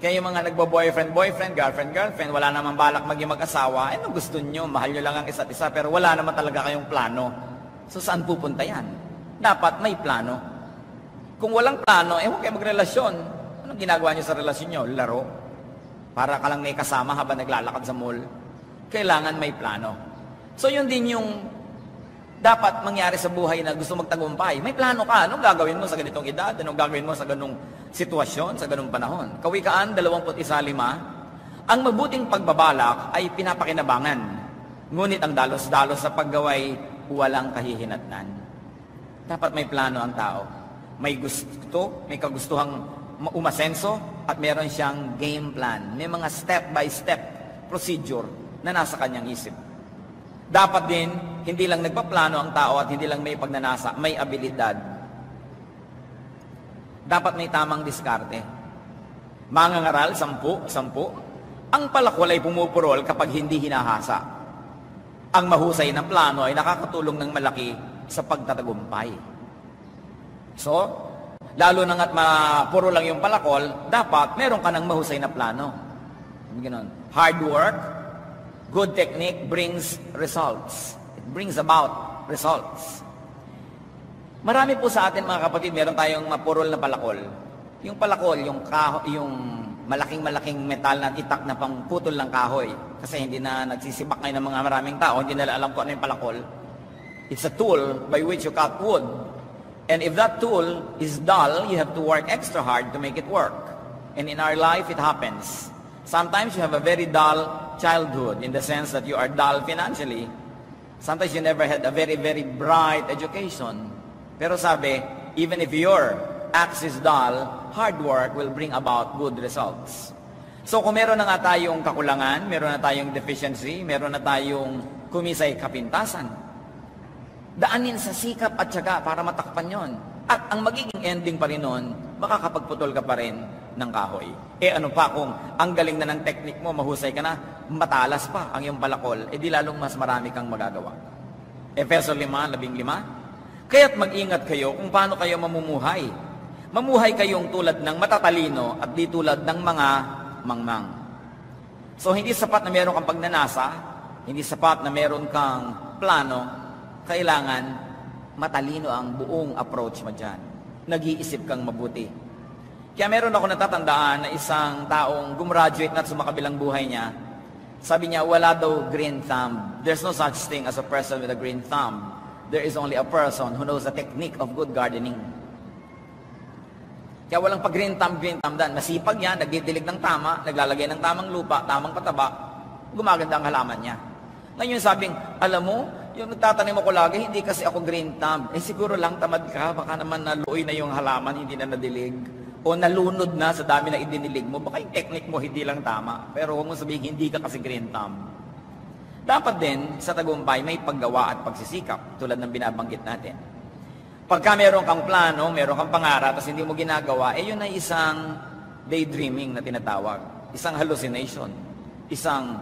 Kaya yung mga nagbo-boyfriend, girlfriend, wala namang balak maging mag-asawa, ano gusto nyo? Mahal nyo lang ang isa't isa, pero wala naman talaga kayong plano. So saan pupunta yan? Dapat may plano. Kung walang plano, huwag kayo magrelasyon. Anong ginagawa nyo sa relasyon nyo? Laro. Para ka lang may kasama habang naglalakad sa mall. Kailangan may plano. So yun din yung dapat mangyari sa buhay na gusto magtagumpay. May plano ka. Anong gagawin mo sa ganitong edad? Anong gagawin mo sa ganong sitwasyon, sa ganong panahon? Kawikaan 21:5, ang mabuting pagbabalak ay pinapakinabangan. Ngunit ang dalos-dalos sa paggaway, walang kahihinatnan. Dapat may plano ang tao. May gusto, may kagustuhang umasenso, at meron siyang game plan. May mga step-by-step procedure na nasa kanyang isip. Dapat din, hindi lang nagpaplano ang tao at hindi lang may pagnanasa, may abilidad. Dapat may tamang diskarte. Mangangaral, 10. Ang palakwal ay pumupurol kapag hindi hinahasa. Ang mahusay na plano ay nakakatulong ng malaki sa pagtatagumpay. So, lalo na nga't mapuro lang yung palakol, dapat meron ka ng mahusay na plano. Hard work, good technique brings results. It brings about results. Marami po sa atin mga kapatid, meron tayong mapurol na palakol. Yung palakol, yung malaking-malaking metal na itak na pangputol ng kahoy. Kasi hindi na nagsisibak ngayon ng mga maraming tao, hindi nila alam kung ano yung palakol. It's a tool by which you cut wood. And if that tool is dull, you have to work extra hard to make it work. And in our life, it happens. Sometimes you have a very dull childhood in the sense that you are dull financially. Sometimes you never had a very, very bright education. Pero sabi, even if your axe is dull, hard work will bring about good results. So kung meron na nga tayong kakulangan, meron na tayong deficiency, meron na tayong kumisay kapintasan, daanin sa sikap at syaga para matakpan yon. At ang magiging ending pa rin nun, makakapagputol ka pa rin ng kahoy. Ano pa kung ang galing na ng technique mo, mahusay ka na, matalas pa ang iyong palakol, di lalong mas marami kang magagawa. Efeso 5:15. Kaya't mag-ingat kayo kung paano kayo mamumuhay. Mamuhay kayong tulad ng matatalino at di tulad ng mga mangmang. So hindi sapat na meron kang pagnanasa, hindi sapat na meron kang plano, kailangan matalino ang buong approach mo dyan. Nag-iisip kang mabuti. Kaya meron ako natatandaan na isang taong gumraduate na at sumakabilang buhay niya. Sabi niya, wala daw green thumb. There's no such thing as a person with a green thumb. There is only a person who knows the technique of good gardening. Kaya walang green thumb dan. Masipag yan, nagdidilig ng tama, naglalagay ng tamang lupa, tamang pataba, gumaganda ang halaman niya. Ngayon sabing, alam mo, yung nagtatanim ako lagi, hindi kasi ako green thumb. Siguro lang tamad ka, baka naman naluoy na yung halaman, hindi na nadilig. O nalunod na sa dami na idinilig mo, baka yung technique mo hindi lang tama. Pero huwag mo sabihin, hindi ka kasi green thumb. Dapat din, sa tagumpay, may paggawa at pagsisikap, tulad ng binabanggit natin. Pagka meron kang plano, meron kang pangarap, tapos hindi mo ginagawa, yun ay isang daydreaming na tinatawag. Isang hallucination. Isang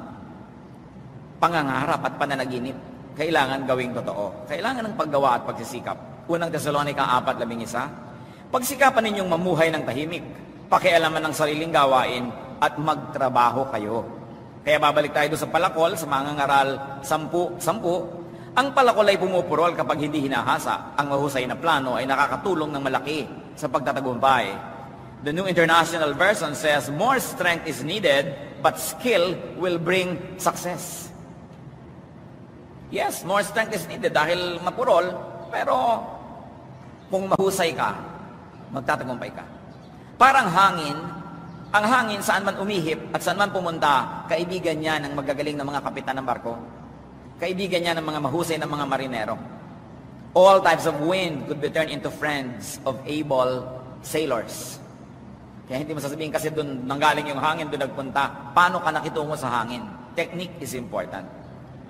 pangangarap at pananaginip. Kailangan gawing totoo. Kailangan ng paggawa at pagsisikap. Unang Thessalonica 4:11. Pagsikapan ninyong mamuhay ng tahimik, pakialaman ng sariling gawain, at magtrabaho kayo. Kaya babalik tayo doon sa palakol, sa mangangaral 10. Ang palakol ay pumupurol kapag hindi hinahasa. Ang mahusay na plano ay nakakatulong ng malaki sa pagtatagumpay. The New International Version says, more strength is needed, but skill will bring success. Yes, more strength is needed dahil mapurol, pero kung mahusay ka, magtatagumpay ka. Parang hangin, ang hangin saan man umihip at saan man pumunta, kaibigan niya ng magagaling na mga kapitan ng barko. Kaibigan niya ng mga mahusay na mga marinero. All types of wind could be turned into friends of able sailors. Kaya hindi mo sasabihin kasi doon nanggaling yung hangin, doon nagpunta. Paano ka nakitungo sa hangin? Technique is important.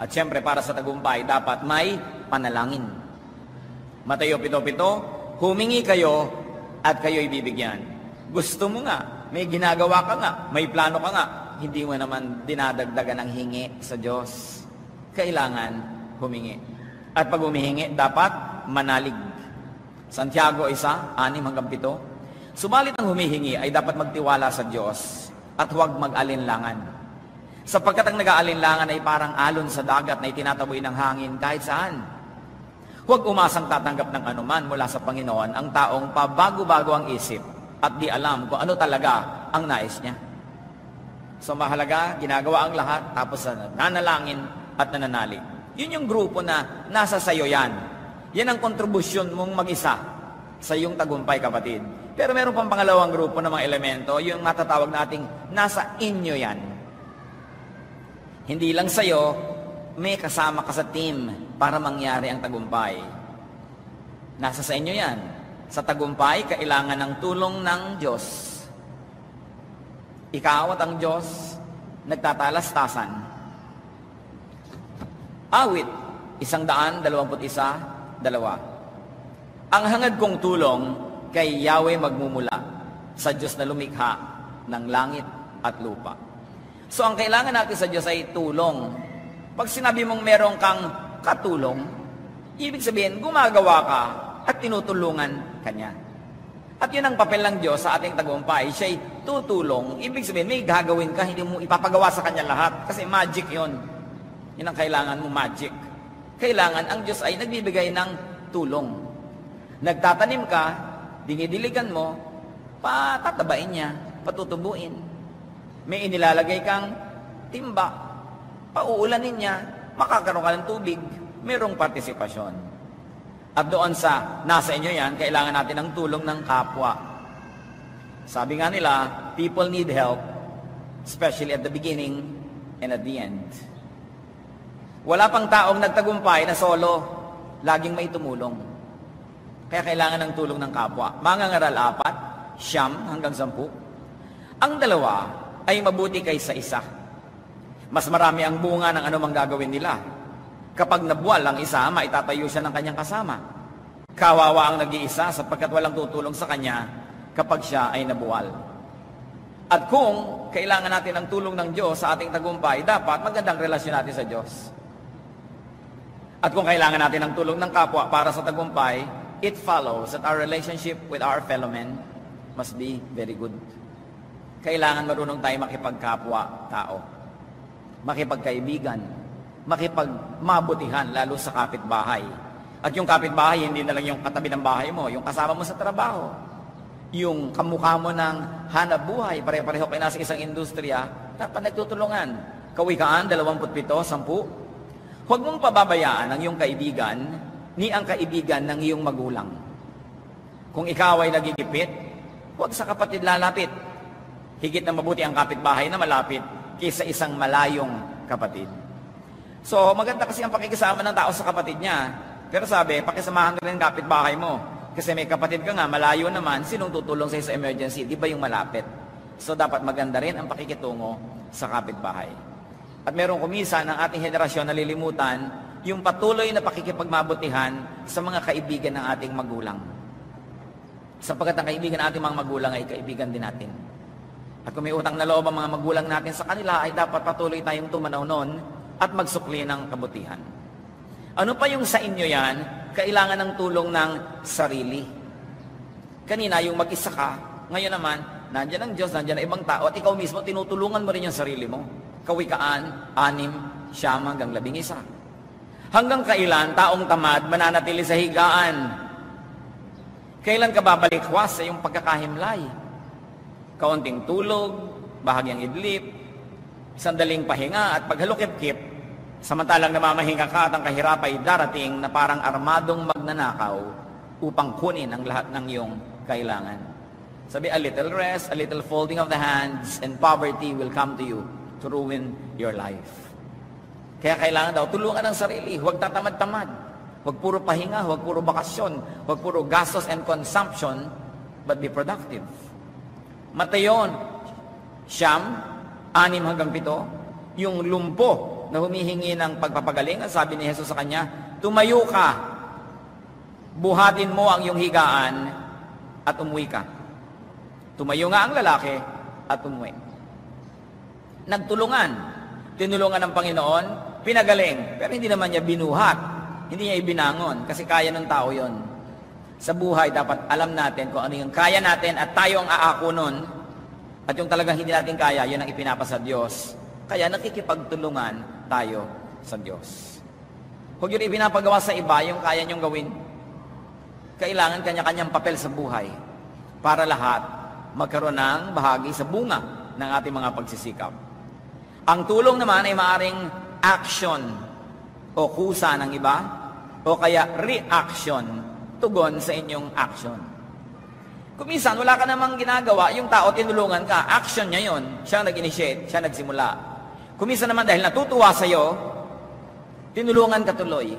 At syempre, para sa tagumpay, dapat may panalangin. Mateo 7:7, humingi kayo at kayo'y bibigyan. Gusto mo nga, may ginagawa ka nga, may plano ka nga, hindi mo naman dinadagdagan ng hingi sa Diyos. Kailangan humingi. At pag humihingi, dapat manalig. Santiago 1:6-7. Subalit ang humihingi ay dapat magtiwala sa Diyos at huwag mag-alinlangan. Sapagkat ang nag-aalinlangan ay parang alon sa dagat na itinataboy ng hangin kahit saan. Huwag umasang tatanggap ng anuman mula sa Panginoon ang taong pabago-bago ang isip at di alam kung ano talaga ang nais niya. So mahalaga, ginagawa ang lahat, tapos nanalangin at nananalig. Yun yung grupo na nasa sayo yan. Yan ang kontribusyon mong mag-isa sa iyong tagumpay, kapatid. Pero meron pang pangalawang grupo ng mga elemento, yung matatawag nating nasa inyo yan. Hindi lang sa'yo, may kasama ka sa team para mangyari ang tagumpay. Nasa sa inyo yan. Sa tagumpay, kailangan ng tulong ng Diyos. Ikaw at ang Diyos, nagtatalastasan. Awit, 121:2. Ang hangad kong tulong kay Yahweh magmumula sa Diyos na lumikha ng langit at lupa. So ang kailangan natin sa Diyos ay tulong. Pag sinabi mong meron kang katulong, ibig sabihin gumagawa ka at tinutulungan Kanya. At yun ang papel ng Diyos sa ating tagumpay. Siya'y tutulong. Ibig sabihin may gagawin ka, hindi mo ipapagawa sa Kanya lahat. Kasi magic yun. Yun ang kailangan mo, magic. Kailangan ang Diyos ay nagbibigay ng tulong. Nagtatanim ka, dinidiligan mo, patatabain niya, patutubuin. May inilalagay kang timba, pauulanin niya, makakaroon ka ng tubig, mayroong partisipasyon. At doon sa nasa inyo yan, kailangan natin ng tulong ng kapwa. Sabi nga nila, people need help, especially at the beginning and at the end. Wala pang taong nagtagumpay na solo, laging may tumulong. Kaya kailangan ng tulong ng kapwa. Mangangaral 4, 9 hanggang 10. Ang dalawa ay mabuti kaysa isa. Mas marami ang bunga ng anumang gagawin nila. Kapag nabuwal ang isa, maitatayo siya ng kanyang kasama. Kawawa ang nag-iisa sapagkat walang tutulong sa kanya kapag siya ay nabuwal. At kung kailangan natin ang tulong ng Diyos sa ating tagumpay, dapat magandang relasyon natin sa Diyos. At kung kailangan natin ang tulong ng kapwa para sa tagumpay, it follows that our relationship with our fellow men must be very good. Kailangan marunong tayo makipagkapwa-tao, makipagkaibigan, makipagmabutihan, lalo sa kapitbahay. At yung kapitbahay, hindi na lang yung katabi ng bahay mo, yung kasama mo sa trabaho, yung kamukha mo ng hanap buhay, pare-pareho kayo nasa isang industriya, dapat nagtutulungan. Kawikaan, 27:10. Huwag mong pababayaan ang iyong kaibigan, ni ang kaibigan ng iyong magulang. Kung ikaw ay nagigipit, huwag sa kapatid lalapit. Higit na mabuti ang kapitbahay na malapit kaysa isang malayong kapatid. So, maganda kasi ang pakikisama ng tao sa kapatid niya. Pero sabi, pakisamahan rin ang kapitbahay mo. Kasi may kapatid ka nga, malayo naman, sinong tutulong sa'yo sa emergency? Di ba yung malapit? So, dapat maganda rin ang pakikitungo sa kapitbahay. At merong kuminsan ng ating henerasyon nalilimutan yung patuloy na pakikipagmabutihan sa mga kaibigan ng ating magulang. Sapagkat ang kaibigan ng ating mga magulang ay kaibigan din natin. At kung may utang na loob ang mga magulang natin sa kanila, ay dapat patuloy tayong tumanaw nun at magsukli ng kabutihan. Ano pa yung sa inyo yan? Kailangan ng tulong ng sarili. Kanina, yung mag-isa ka, ngayon naman, nandiyan ang Diyos, nandiyan ang ibang tao, at ikaw mismo, tinutulungan mo rin yung sarili mo. Kawikaan, 6, 9 hanggang 11. Hanggang kailan taong tamad mananatili sa higaan? Kailan ka babalikwas sa iyong pagkakahimlay? Kaunting tulog, bahagyang idlip, sandaling pahinga at paghalukip-kip, samantalang namamahinga ka at ang kahirap ay darating na parang armadong magnanakaw upang kunin ang lahat ng iyong kailangan. Sabi, a little rest, a little folding of the hands, and poverty will come to you to ruin your life. Kaya kailangan daw, tulungan ang sarili, huwag tatamad-tamad, huwag puro pahinga, huwag puro bakasyon, huwag puro gastos and consumption, but be productive. Matayon, 9 hanggang 7, yung lumpo na humihingi ng pagpapagaling, sabi ni Jesus sa kanya, tumayo ka, buhatin mo ang iyong higaan at umuwi ka. Tumayo nga ang lalaki at umuwi. Nagtulungan, tinulungan ng Panginoon, pinagaling, pero hindi naman niya binuhat, hindi niya ibinangon, kasi kaya ng tao yon. Sa buhay, dapat alam natin kung ano yung kaya natin at tayo ang aako nun, At yung talagang hindi natin kaya, yun ang ipinapasa Diyos. Kaya nakikipagtulungan tayo sa Diyos. Huwag yun ipinapagawa sa iba yung kaya nyong gawin. Kailangan kanya-kanyang papel sa buhay para lahat magkaroon ng bahagi sa bunga ng ating mga pagsisikap. Ang tulong naman ay maaring action o kusa ng iba o kaya reaction, tugon sa inyong action. Kung minsan, wala ka namang ginagawa, yung tao tinulungan ka, action niya yun, siya nag-initiate, siya nagsimula. Kung minsan naman dahil natutuwa sa'yo, tinulungan ka tuloy.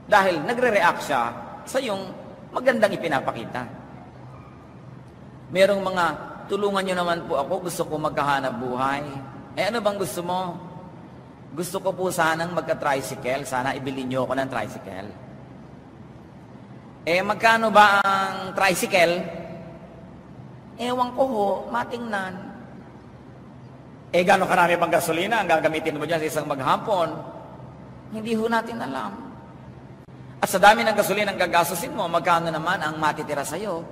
Dahil nagre-react siya sa yung magandang ipinapakita. Merong mga, tulungan nyo naman po ako, gusto ko magkahanap buhay. Ano bang gusto mo? Gusto ko po sanang magka-tricycle, sana ibili nyo ako ng tricycle. Magkano ba ang tricycle? Ewan ko ho, matingnan. Gano'ng karami bang gasolina ang gagamitin mo dyan sa isang maghapon? Hindi ho natin alam. At sa dami ng gasolina ang gagastusin mo, magkano naman ang matitira sa'yo?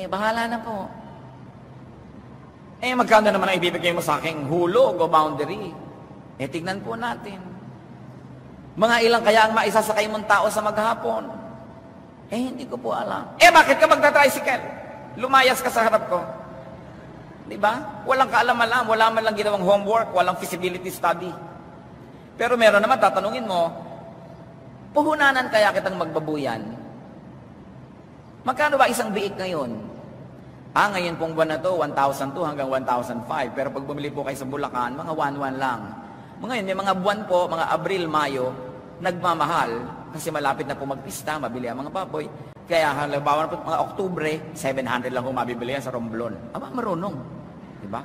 Bahala na po. Magkano naman ang ibibigay mo sa aking hulog o boundary? Tignan po natin. Mga ilang kaya ang maisasakay mong tao sa maghapon? Hindi ko po alam. Bakit ka magta-tricycle? Lumayas ka sa harap ko. Diba? Walang kaalam-alam, wala man lang ginawang homework, walang feasibility study. Pero meron naman, tatanungin mo, puhunanan kaya kitang magbabuyan? Magkano ba isang biik ngayon? Ngayon pong buwan na to, 1,200 hanggang 1,005. Pero pag bumili po kayo sa Bulacan, mga 1,1 lang. Ngayon, may mga buwan po, mga Abril, Mayo, nagmamahal. Kasi malapit na po magpista, mabili ang mga baboy. Kaya halimbawa na po, mga Oktubre, 700 lang kung mabibili yan sa Romblon. Marunong. Diba?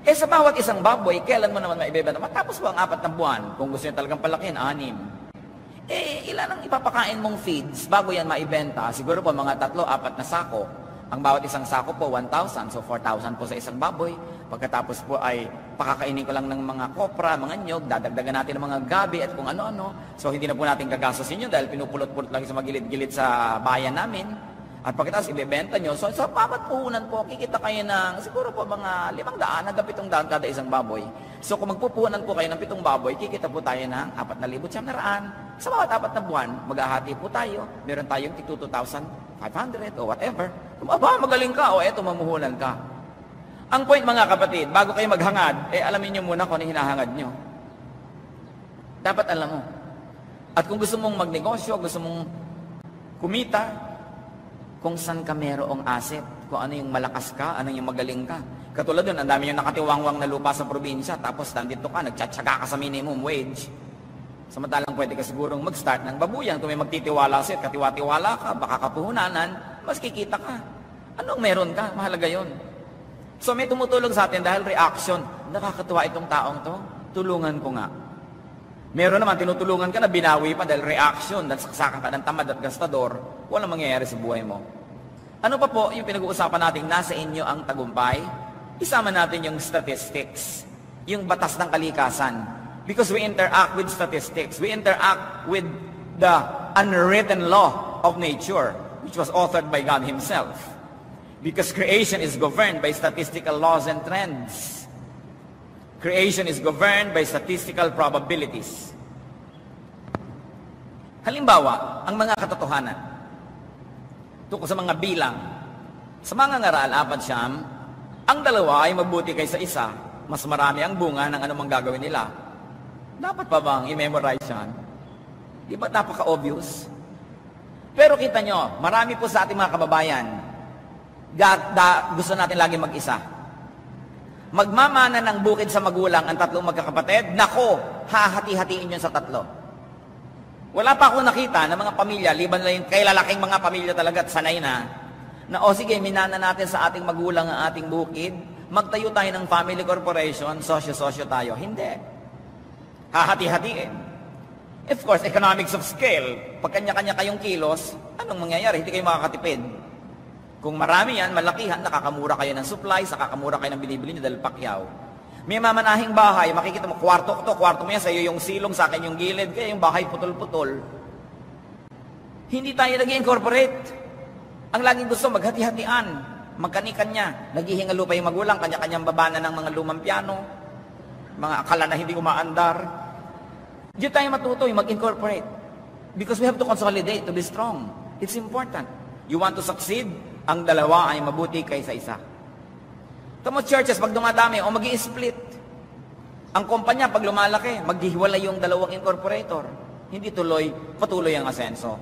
Sa bawat isang baboy, kailan mo naman maibebenta? Matapos po ang 4 na buwan. Kung gusto nyo talagang palakihin, 6. Ilan ang ipapakain mong feeds bago yan maibenta? Siguro po mga 3-4 na sako. Ang bawat isang sako po, 1,000. So, 4,000 po sa isang baboy. Pagkatapos po ay pakakainin ko lang ng mga kopra, mga nyog, dadagdagan natin ng mga gabi at kung ano-ano. So, hindi na po natin gagastusin yun dahil pinupulot-pulot lang sa magilid-gilid sa bayan namin. At pagkatapos ibebenta nyo. So, sa bawat puhunan po, kikita kayo ng siguro po mga 500 hanggang 700 kada isang baboy. So, kung magpupuhunan po kayo ng 7 baboy, kikita po tayo ng 4,900. Sa bawat 4 na buwan, maghahati po tayo. Meron tayong 2,500 o whatever. Magaling ka, eto mamuhunan ka. Ang point mga kapatid, bago kayo maghangad, alamin nyo muna kung ano hinahangad nyo. Dapat alam mo. At kung gusto mong magnegosyo, gusto mong kumita, kung saan ka merong asset, kung ano yung malakas ka, ano yung magaling ka. Katulad dun, ang dami yung nakatiwangwang na lupa sa probinsya, tapos nandito ka, nagtsatsaga ka sa minimum wage. Samantalang pwede ka sigurong mag-start ng babuyan. Kung may magtitiwala sa'yo, katiwa-tiwala ka, baka kapuhunanan, mas kikita ka. Anong meron ka? Mahalaga yon. So may tumutulong sa atin dahil reaction. Nakakatuwa itong taong to, tulungan ko nga. Meron naman, tinutulungan ka na binawi pa dahil reaction, dahil saksakan ka ng tamad at gastador, walang mangyayari sa buhay mo. Ano pa po yung pinag-uusapan natin, nasa inyo ang tagumpay? Isama natin yung statistics, yung batas ng kalikasan. Because we interact with statistics, we interact with the unwritten law of nature, which was authored by God Himself. Because creation is governed by statistical laws and trends. Creation is governed by statistical probabilities. Halimbawa, ang mga katotohanan tungkol sa mga bilang. Sa mga ngaral, 4, ang dalawa ay mabuti kaysa isa, mas marami ang bunga ng anumang gagawin nila. Dapat pa bang i-memorize yan? Di ba napaka-obvious? Pero kita nyo, marami po sa ating mga kababayan, gusto natin lagi mag-isa. Magmamana ng bukid sa magulang ang 3 magkakapatid, nako, hahati-hatiin yun sa 3. Wala pa akong nakita ng mga pamilya, liban na yung kay lalaking mga pamilya talaga at sanay na sige, minana natin sa ating magulang ang ating bukid, magtayo tayo ng family corporation, sosyo-sosyo tayo. Hindi. Hahati-hatiin. Of course, economics of scale. Pag kanya-kanya kayong kilos, anong mangyayari? Hindi kayo makakatipid. Kung marami yan, malakihan, nakakamura kayo ng supplies, nakakamura kayo ng binibili nyo dahil pakyaw. May mamanahing bahay, makikita mo, kwarto mo yan, sa iyo yung silong, sa akin yung gilid, kaya yung bahay putol-putol. Hindi tayo nag-incorporate. Ang laging gusto, maghati-hatian. magkanya, naghihingalo pa yung magulang, kanya-kanyang babana ng mga lumang piano, mga akala na hindi umaandar. Diyan tayo matuto, mag-incorporate. Because we have to consolidate to be strong. It's important. You want to succeed, ang dalawa ay mabuti kaysa isa. Tamo churches, pag dumadami, o mag-i-split. Ang kumpanya, pag lumalaki, maghihiwalay yung dalawang incorporator. Hindi patuloy ang asenso.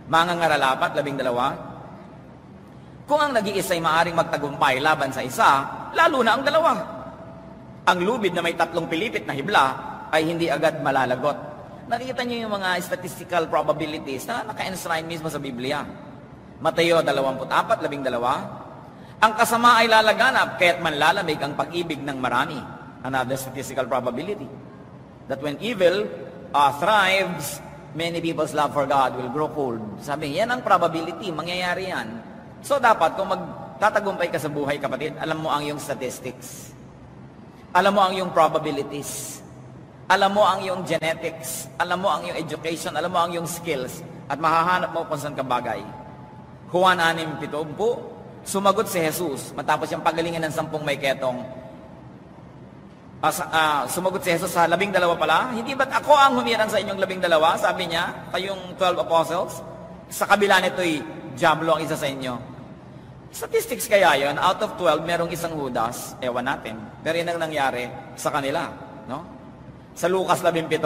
Mangangaralapat, 12. Kung ang nag-iisa ay maaaring magtagumpay laban sa isa, lalo na ang dalawa. Ang lubid na may 3 pilipit na hibla ay hindi agad malalagot. Nakikita niyo yung mga statistical probabilities na naka-enshrine mismo sa Biblia. Mateo 24, 12. Ang kasama ay lalaganap, kaya't manlalamig ang pag-ibig ng marami. Another statistical probability. That when evil thrives, many people's love for God will grow cold. Sabi, yan ang probability, mangyayari yan. So dapat, kung magtatagumpay ka sa buhay, kapatid, alam mo ang iyong statistics. Alam mo ang iyong probabilities. Alam mo ang iyong genetics. Alam mo ang iyong education. Alam mo ang iyong skills. At mahahanap mo kung saan ka bagay. Juan 6:7, sumagot si Jesus, matapos yung pagalingan ng 10 may ketong. Sumagot si Jesus sa 12 pala, hindi ba't ako ang humirang sa inyong 12? Sabi niya, kayong 12 apostles, sa kabila nito'y diablo ang isa sa inyo. Statistics kaya yon, out of 12, merong isang Judas, ewan natin. Pero yun ang nangyari sa kanila. No? Sa Lucas 17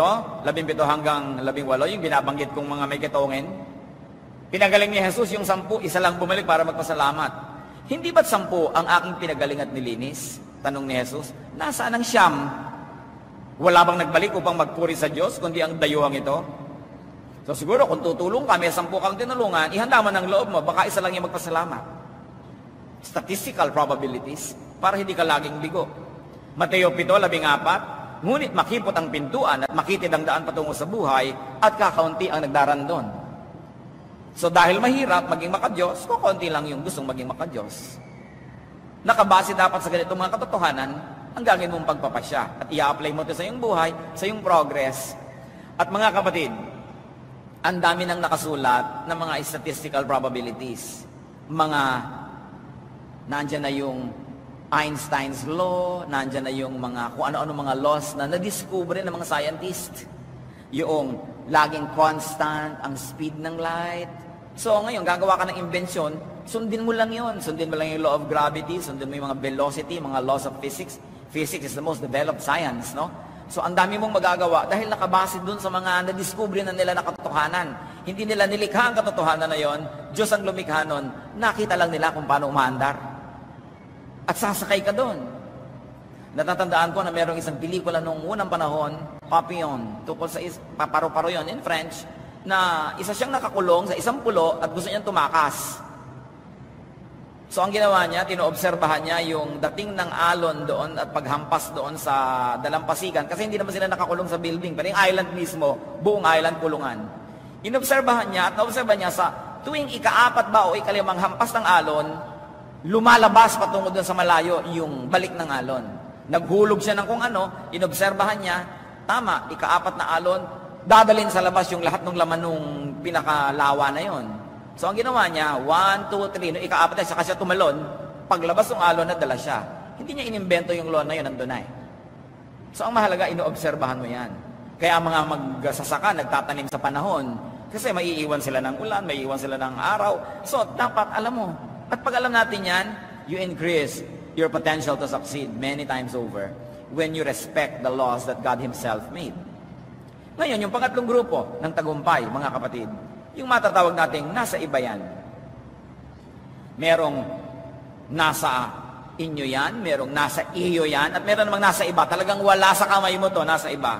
hanggang 18, yung binabanggit kong mga may ketongin, pinagaling ni Jesus yung 10, isa lang bumalik para magpasalamat. Hindi ba't 10 ang aking pinagaling at nilinis? Tanong ni Jesus. Nasaan ang 9? Wala bang nagbalik upang magpuri sa Diyos, kundi ang dayuhang ito? So siguro kung tutulong ka, may 10 kang tinulungan, ihanda mo ng loob mo, baka isa lang yung magpasalamat. Statistical probabilities, para hindi ka laging bigo. Mateo 7:14, ngunit makipot ang pintuan at makitid ang daan patungo sa buhay at kakaunti ang nagdaran doon. So dahil mahirap maging makadiyos, kukunti lang yung gustong maging makadiyos. Nakabase dapat sa ganitong mga katotohanan ang gagawin mong pagpapasya at i-apply mo ito sa iyong buhay, sa iyong progress. At mga kapatid, ang dami nang nakasulat ng mga statistical probabilities. Nandyan na yung Einstein's law, nandyan na yung mga kung ano-ano mga laws na nadiskubre ng mga scientist. Yung laging constant ang speed ng light. So ngayon, gagawa ka ng invention, sundin mo lang yun. Sundin mo lang yung law of gravity, sundin mo yung mga velocity, mga laws of physics. Physics is the most developed science, no? So ang dami mong magagawa dahil nakabase dun sa mga nadiskubre na nila na katotohanan. Hindi nila nilikha ang katotohanan na yon, Diyos ang lumikha nun, nakita lang nila kung paano umaandar. At sasakay ka dun. Natatandaan ko na merong isang pelikula noong unang panahon, Papillon, tungkol sa paru-paro yun in French, na isa siyang nakakulong sa isang pulo at gusto niyang tumakas. So ang ginawa niya, tinoobserbahan niya yung dating ng alon doon at paghampas doon sa dalampasigan kasi hindi naman sila nakakulong sa building, pero yung island mismo, buong island kulungan. Inobserbahan niya at naobserbahan niya sa tuwing ika-4 ba o ika-5 hampas ng alon, lumalabas patungo doon sa malayo yung balik ng alon. Naghulog siya ng kung ano, inobserbahan niya, tama, ika-4 na alon, dadalhin sa labas yung lahat ng laman nung pinakalawa na yon. So ang ginawa niya, 1, 2, 3, nung ika-4 na siya tumalon, paglabas ng alon, nadala siya. Hindi niya inimbento yung law na yun, nandun na eh. So ang mahalaga, inoobserbahan mo yan. Kaya ang mga magsasaka, nagtatanim sa panahon, kasi maiiwan sila ng ulan, maiiwan sila ng araw. So dapat alam mo. At pag alam natin yan, you increase your potential to succeed many times over when you respect the laws that God Himself made. Ngayon, yung pangatlong grupo ng tagumpay, mga kapatid, yung matatawag nating nasa iba yan. Merong nasa inyo yan, merong nasa iyo yan, at meron namang nasa iba. Talagang wala sa kamay mo to, nasa iba.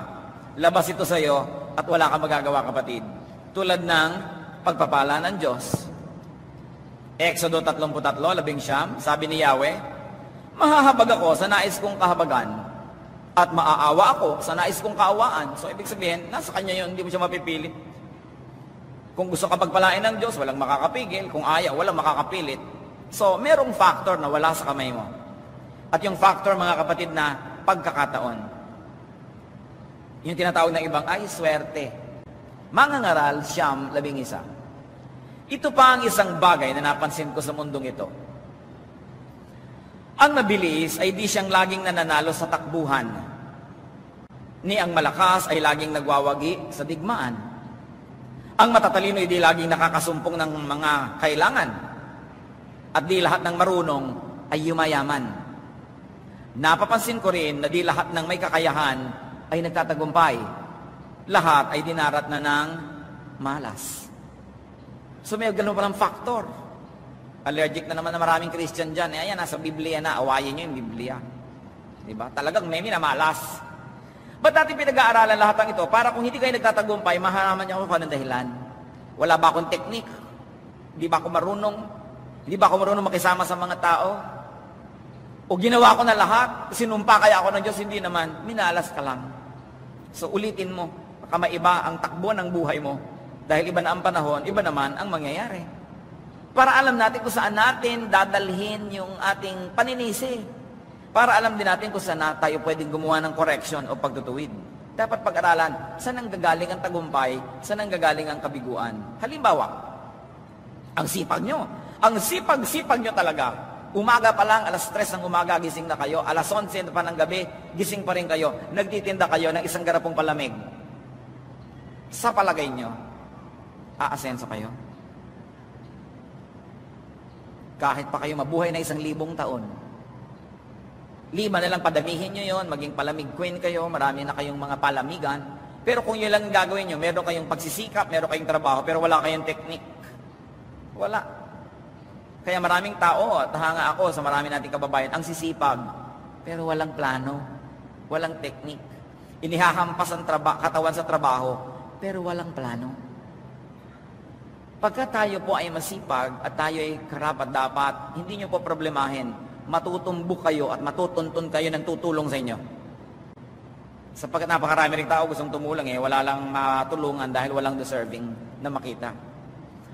Labas ito sa iyo at wala kang magagawa, kapatid. Tulad ng pagpapala ng Diyos. Exodo 33:11, sabi ni Yahweh, mahahabag ako sa nais kong kahabagan at maaawa ako sa nais kong kaawaan. So ibig sabihin, nasa Kanya yun, hindi mo siya mapipilit. Kung gusto ka pagpalain ng Diyos, walang makakapigil. Kung ayaw, walang makakapilit. So merong factor na wala sa kamay mo. At yung factor, mga kapatid, na pagkakataon. Yung tinatawag ng ibang, ay swerte. Mangangaral, Siyam 11. Ito pa ang isang bagay na napansin ko sa mundong ito. Ang mabilis ay di siyang laging nananalo sa takbuhan, ni ang malakas ay laging nagwawagi sa digmaan. Ang matatalino ay di laging nakakasumpong ng mga kailangan, at di lahat ng marunong ay yumayaman. Napapansin ko rin na di lahat ng may kakayahan ay nagtatagumpay. Lahat ay dinarat na ng malas. So may ganun palang factor. Allergic na naman na maraming Christian dyan. Ayan, nasa Biblia na. Awayin nyo yung Biblia. Diba? Talagang may minamalas. Ba't natin pinag-aaralan lahat ng ito? Para kung hindi kayo nagtatagumpay, mahalaman niyo kung anong dahilan. Wala ba akong teknik? Hindi ba ako marunong? Hindi ba ako marunong makisama sa mga tao? O ginawa ko na lahat? Sinumpa kaya ako ng Diyos? Hindi naman. Minalas ka lang. So ulitin mo. Baka maiba ang takbo ng buhay mo. Dahil iba na ang panahon, iba naman ang mangyayari. Para alam natin kung saan natin dadalhin yung ating paninisi. Para alam din natin kung saan tayo pwedeng gumawa ng correction o pagtutuwid. Dapat pag-aralan, saan ang gagaling ang tagumpay, saan ang gagaling ang kabiguan. Halimbawa, ang sipag nyo. Ang sipag-sipag nyo talaga. Umaga pa lang, alas 3 ng umaga, gising na kayo. Alas 11 pa ng gabi, gising pa rin kayo. Nagtitinda kayo ng isang garapong palamig. Sa palagay nyo, aasenso kayo? Kahit pa kayo mabuhay na 1,000 taon. 5 na lang padamihin nyo yon, maging palamig queen kayo, marami na kayong mga palamigan. Pero kung yun lang ang gagawin nyo, meron kayong pagsisikap, meron kayong trabaho, pero wala kayong teknik. Wala. Kaya maraming tao, at hanga ako sa marami nating kababayan, ang sisipag, pero walang plano, walang teknik. Inihahampas ang katawan sa trabaho, pero walang plano. Pagka tayo po ay masipag at tayo ay karapat-dapat, hindi nyo po problemahin. Matutumbok kayo at matutuntun kayo ng tutulong sa inyo. Sapagkat napakarami rin tao gustong tumulong wala lang matulungan dahil walang deserving na makita.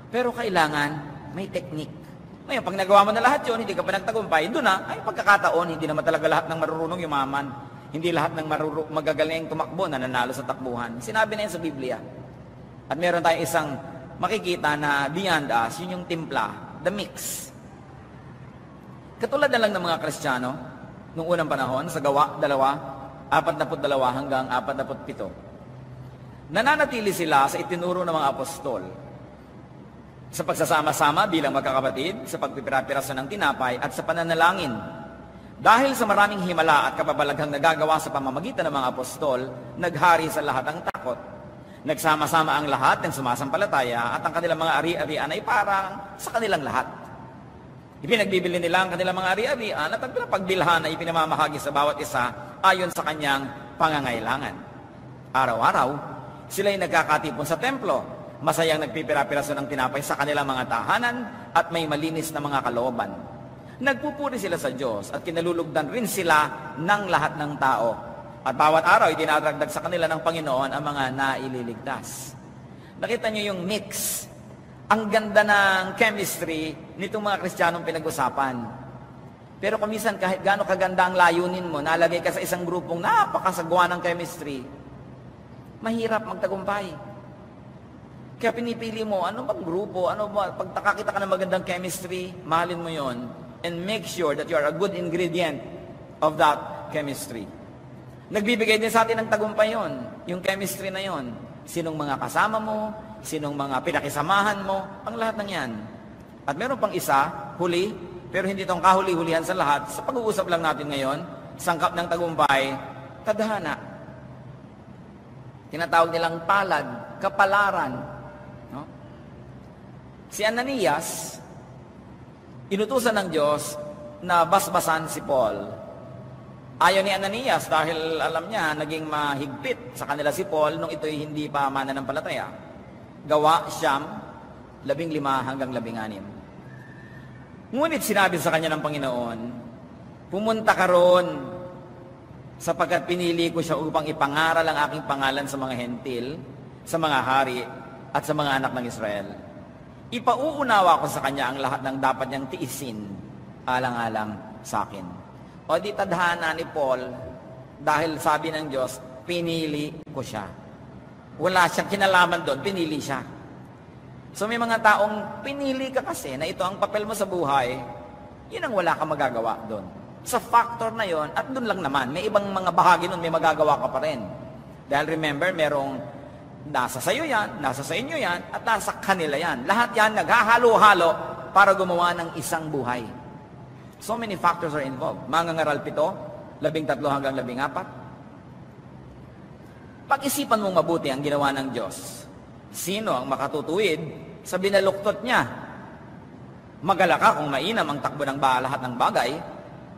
Pero kailangan may technique. Ngayon, pag nagawa mo na lahat yun, hindi ka pa nagtagumpay, doon na, ay pagkakataon, hindi naman talaga lahat ng marurunong yumaman. Hindi lahat ng magagaling tumakbo na nanalo sa takbuhan. Sinabi na yun sa Biblia. At meron tayong isang makikita na beyond us, yun yung timpla, the mix. Katulad na lang ng mga Kristiyano, noong unang panahon, sa Gawa 2:42 hanggang 47. Nananatili sila sa itinuro ng mga apostol. Sa pagsasama-sama bilang magkakapatid, sa pagpipira-piraso ng tinapay, at sa pananalangin. Dahil sa maraming himala at kababalaghang nagagawa sa pamamagitan ng mga apostol, naghari sa lahat ang takot. Nagsama-sama ang lahat ng sumasampalataya at ang kanilang mga ari-arian ay parang sa kanilang lahat. Ipinagbibili nila ang kanilang mga ari-arian at ang pagbilhan ay ipinamamahagi sa bawat isa ayon sa kanyang pangangailangan. Araw-araw, sila ay nagkakatipon sa templo, masayang nagpipira-piraso ng tinapay sa kanilang mga tahanan at may malinis na mga kalooban. Nagpupuri sila sa Diyos at kinalulugdan rin sila ng lahat ng tao. At bawat araw ay dinadagdag sa kanila ng Panginoon ang mga naililigtas. Nakita niyo yung mix. Ang ganda ng chemistry nitong mga Kristiyanong pinag-usapan. Pero kung minsan kahit gaano kaganda ang layunin mo, nalagay ka sa isang grupong napakasagwa ng chemistry, mahirap magtagumpay. Kaya pinipili mo, ano bang grupo, pag nakakita ka ng magandang chemistry, mahalin mo yon and make sure that you are a good ingredient of that chemistry. Nagbibigay din sa atin ng tagumpay yon, yung chemistry na yon. Sinong mga kasama mo, sinong mga pinakisamahan mo, ang lahat ng yan. At meron pang isa, huli, pero hindi itong kahuli-hulihan sa lahat. Sa pag-uusap lang natin ngayon, sangkap ng tagumpay, tadhana. Tinatawag nilang palad, kapalaran. No? Si Ananias, inutusan ng Diyos na basbasan si Paul. Ayaw ni Ananias dahil alam niya, naging mahigpit sa kanila si Paul nung ito'y hindi pa mananampalataya. Gawa 15 hanggang 16. Ngunit sinabi sa kanya ng Panginoon, pumunta ka roon sapagkat pinili ko siya upang ipangaral ang aking pangalan sa mga hentil, sa mga hari, at sa mga anak ng Israel. Ipauunawa ko sa kanya ang lahat ng dapat niyang tiisin, alang-alang sa akin. O di tadhana ni Paul, dahil sabi ng Diyos, pinili ko siya. Wala siyang kinalaman doon, pinili siya. So may mga taong pinili ka kasi na ito ang papel mo sa buhay, yun ang wala kang magagawa doon. sa factor na yon at doon lang naman. May ibang mga bahagi nun, may magagawa ka pa rin. Dahil remember, merong nasa sayo yan, nasa sa inyo yan, at nasa kanila yan. Lahat yan naghahalo-halo para gumawa ng isang buhay. So many factors are involved. Mangangaral 7, 13 hanggang 14. Pag-isipan mong mabuti ang ginawa ng Diyos. Sino ang makatutuwid sa binaluktot niya? Magala ka kung mainam ang takbo ng lahat ng bagay.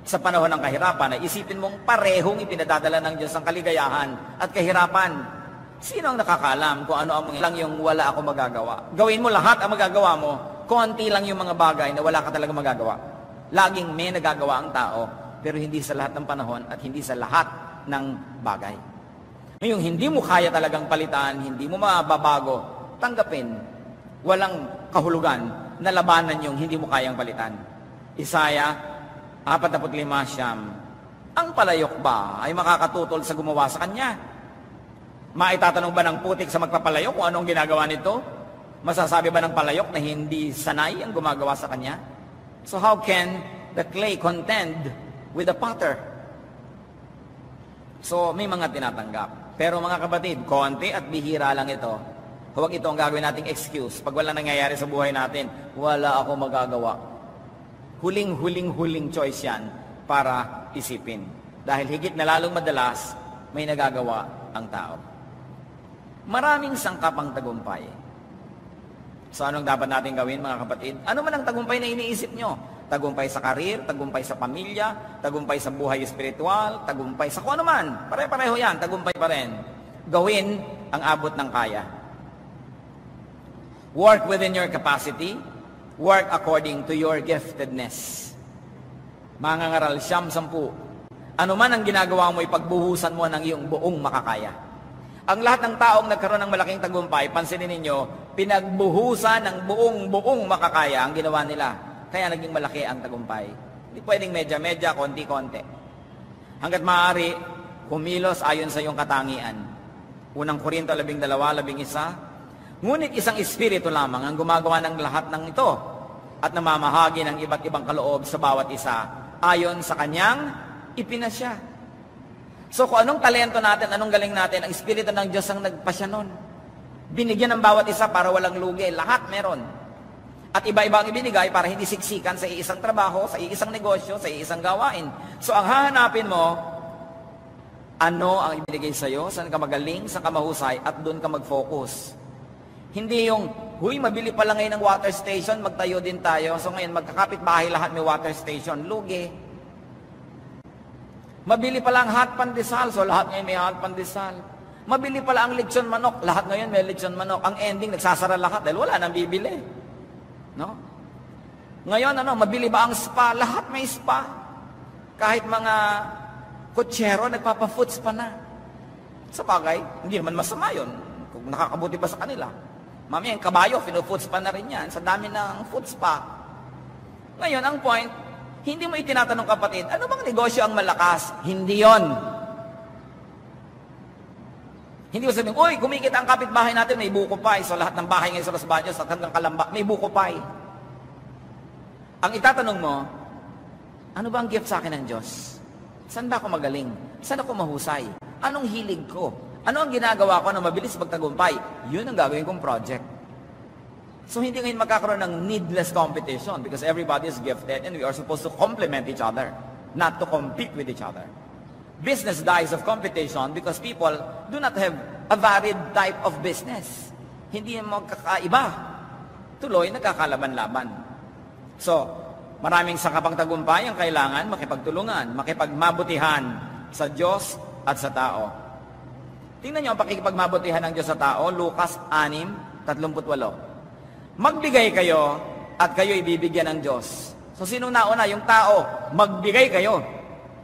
Sa panahon ng kahirapan, ay isipin mong parehong ipinadadala ng Diyos ang kaligayahan at kahirapan. Sino ang nakakaalam kung ano ang lang yung wala ako magagawa? Gawin mo lahat ang magagawa mo, konti lang yung mga bagay na wala ka talaga magagawa. Laging may nagagawa ang tao, pero hindi sa lahat ng panahon at hindi sa lahat ng bagay. Ngayong hindi mo kaya talagang palitan, hindi mo mababago, tanggapin. Walang kahulugan na labanan yung hindi mo kayang palitan. Isaiah 45:9. Ang palayok ba ay makakatutol sa gumawa sa kanya? Maitatanong ba ng putik sa magpapalayok kung anong ginagawa nito? Masasabi ba ng palayok na hindi sanay ang gumagawa sa kanya? So how can the clay contend with the potter? So may mga tinatanggap. Pero mga kapatid, konti at bihira lang ito. Huwag ito ang gagawin nating excuse. Pag wala nangyayari sa buhay natin, wala ako magagawa. Huling choice yan para isipin. Dahil higit na lalong madalas, may nagagawa ang tao. Maraming sangkap ang tagumpay. So anong dapat natin gawin mga kapatid? Ano man ang tagumpay na iniisip nyo? Tagumpay sa karir, tagumpay sa pamilya, tagumpay sa buhay espiritual, tagumpay sa kung ano man. Pare-pareho yan, tagumpay pa rin. Gawin ang abot ng kaya. Work within your capacity. Work according to your giftedness. Mangangaral 10. Ano man ang ginagawa mo, ipagbuhusan mo ng iyong buong makakaya. Ang lahat ng taong nagkaroon ng malaking tagumpay, pansinin ninyo, pinagbuhusan ng buong makakaya ang ginawa nila. Kaya naging malaki ang tagumpay. Hindi pwedeng medya-medya, konti-konti. Hanggat maaari, kumilos ayon sa iyong katangian. Unang Korinto 12:11. Ngunit isang espiritu lamang ang gumagawa ng lahat ng ito at namamahagi ng iba't ibang kaloob sa bawat isa ayon sa kanyang ipinasya. So kung anong talento natin, anong galing natin, ang espiritu ng Diyos ang nagpasya nun. Binigyan ng bawat isa para walang lugi. Lahat meron. At iba-iba ang ibinigay para hindi siksikan sa iisang trabaho, sa iisang negosyo, sa iisang gawain. So ang hahanapin mo, ano ang ibinigay sa'yo, saan ka magaling, saan ka mahusay, at doon ka mag-focus. Hindi yung, huy, mabili pa lang ngayon ng water station, magtayo din tayo. So ngayon, magkakapit bahay lahat may water station. Lugi. Mabili pa lang hot pandesal, so lahat ngayon may hot pandesal. Mabili pa lang ang lechon manok, lahat ngayon may lechon manok. Ang ending, nagsasara lahat dahil wala nang bibili. No? Ngayon, mabili ba ang spa? Lahat may spa. Kahit mga kutsero, nagpapa-food spa na. Sa bagay, hindi naman masama yun. Kung nakakabuti ba sa kanila. Mamaya, yung kabayo, fino-food spa na rin yan. Sa dami ng food spa. Ngayon, ang point, hindi mo itinatanong kapatid, ano bang negosyo ang malakas? Hindi yon. Hindi mo sabihin, uy, kumikita ang kapitbahay natin, may buko pie. So lahat ng bahay ngayon sa Los Baños at hanggang Kalamba, may buko pie. Ang itatanong mo, ano ba ang gift sa akin ng Diyos? Saan ba ako magaling? Saan ako mahusay? Anong hilig ko? Ano ang ginagawa ko na mabilis magtagumpay? Yun ang gagawin kong project. So hindi ngayon magkakaroon ng needless competition because everybody is gifted and we are supposed to complement each other, not to compete with each other. Business dies of competition because people do not have a varied type of business. Hindi magkakaiba. Tuloy, nagkakalaban-laban. So, maraming sangkapang tagumpay ang kailangan makipagtulungan, makipagmabutihan sa Diyos at sa tao. Tingnan niyo ang pakikipagmabutihan ng Diyos sa tao, Lucas 6:38. Magbigay kayo at kayo ibibigyan ng Diyos. So sino nauna? Yung tao. Magbigay kayo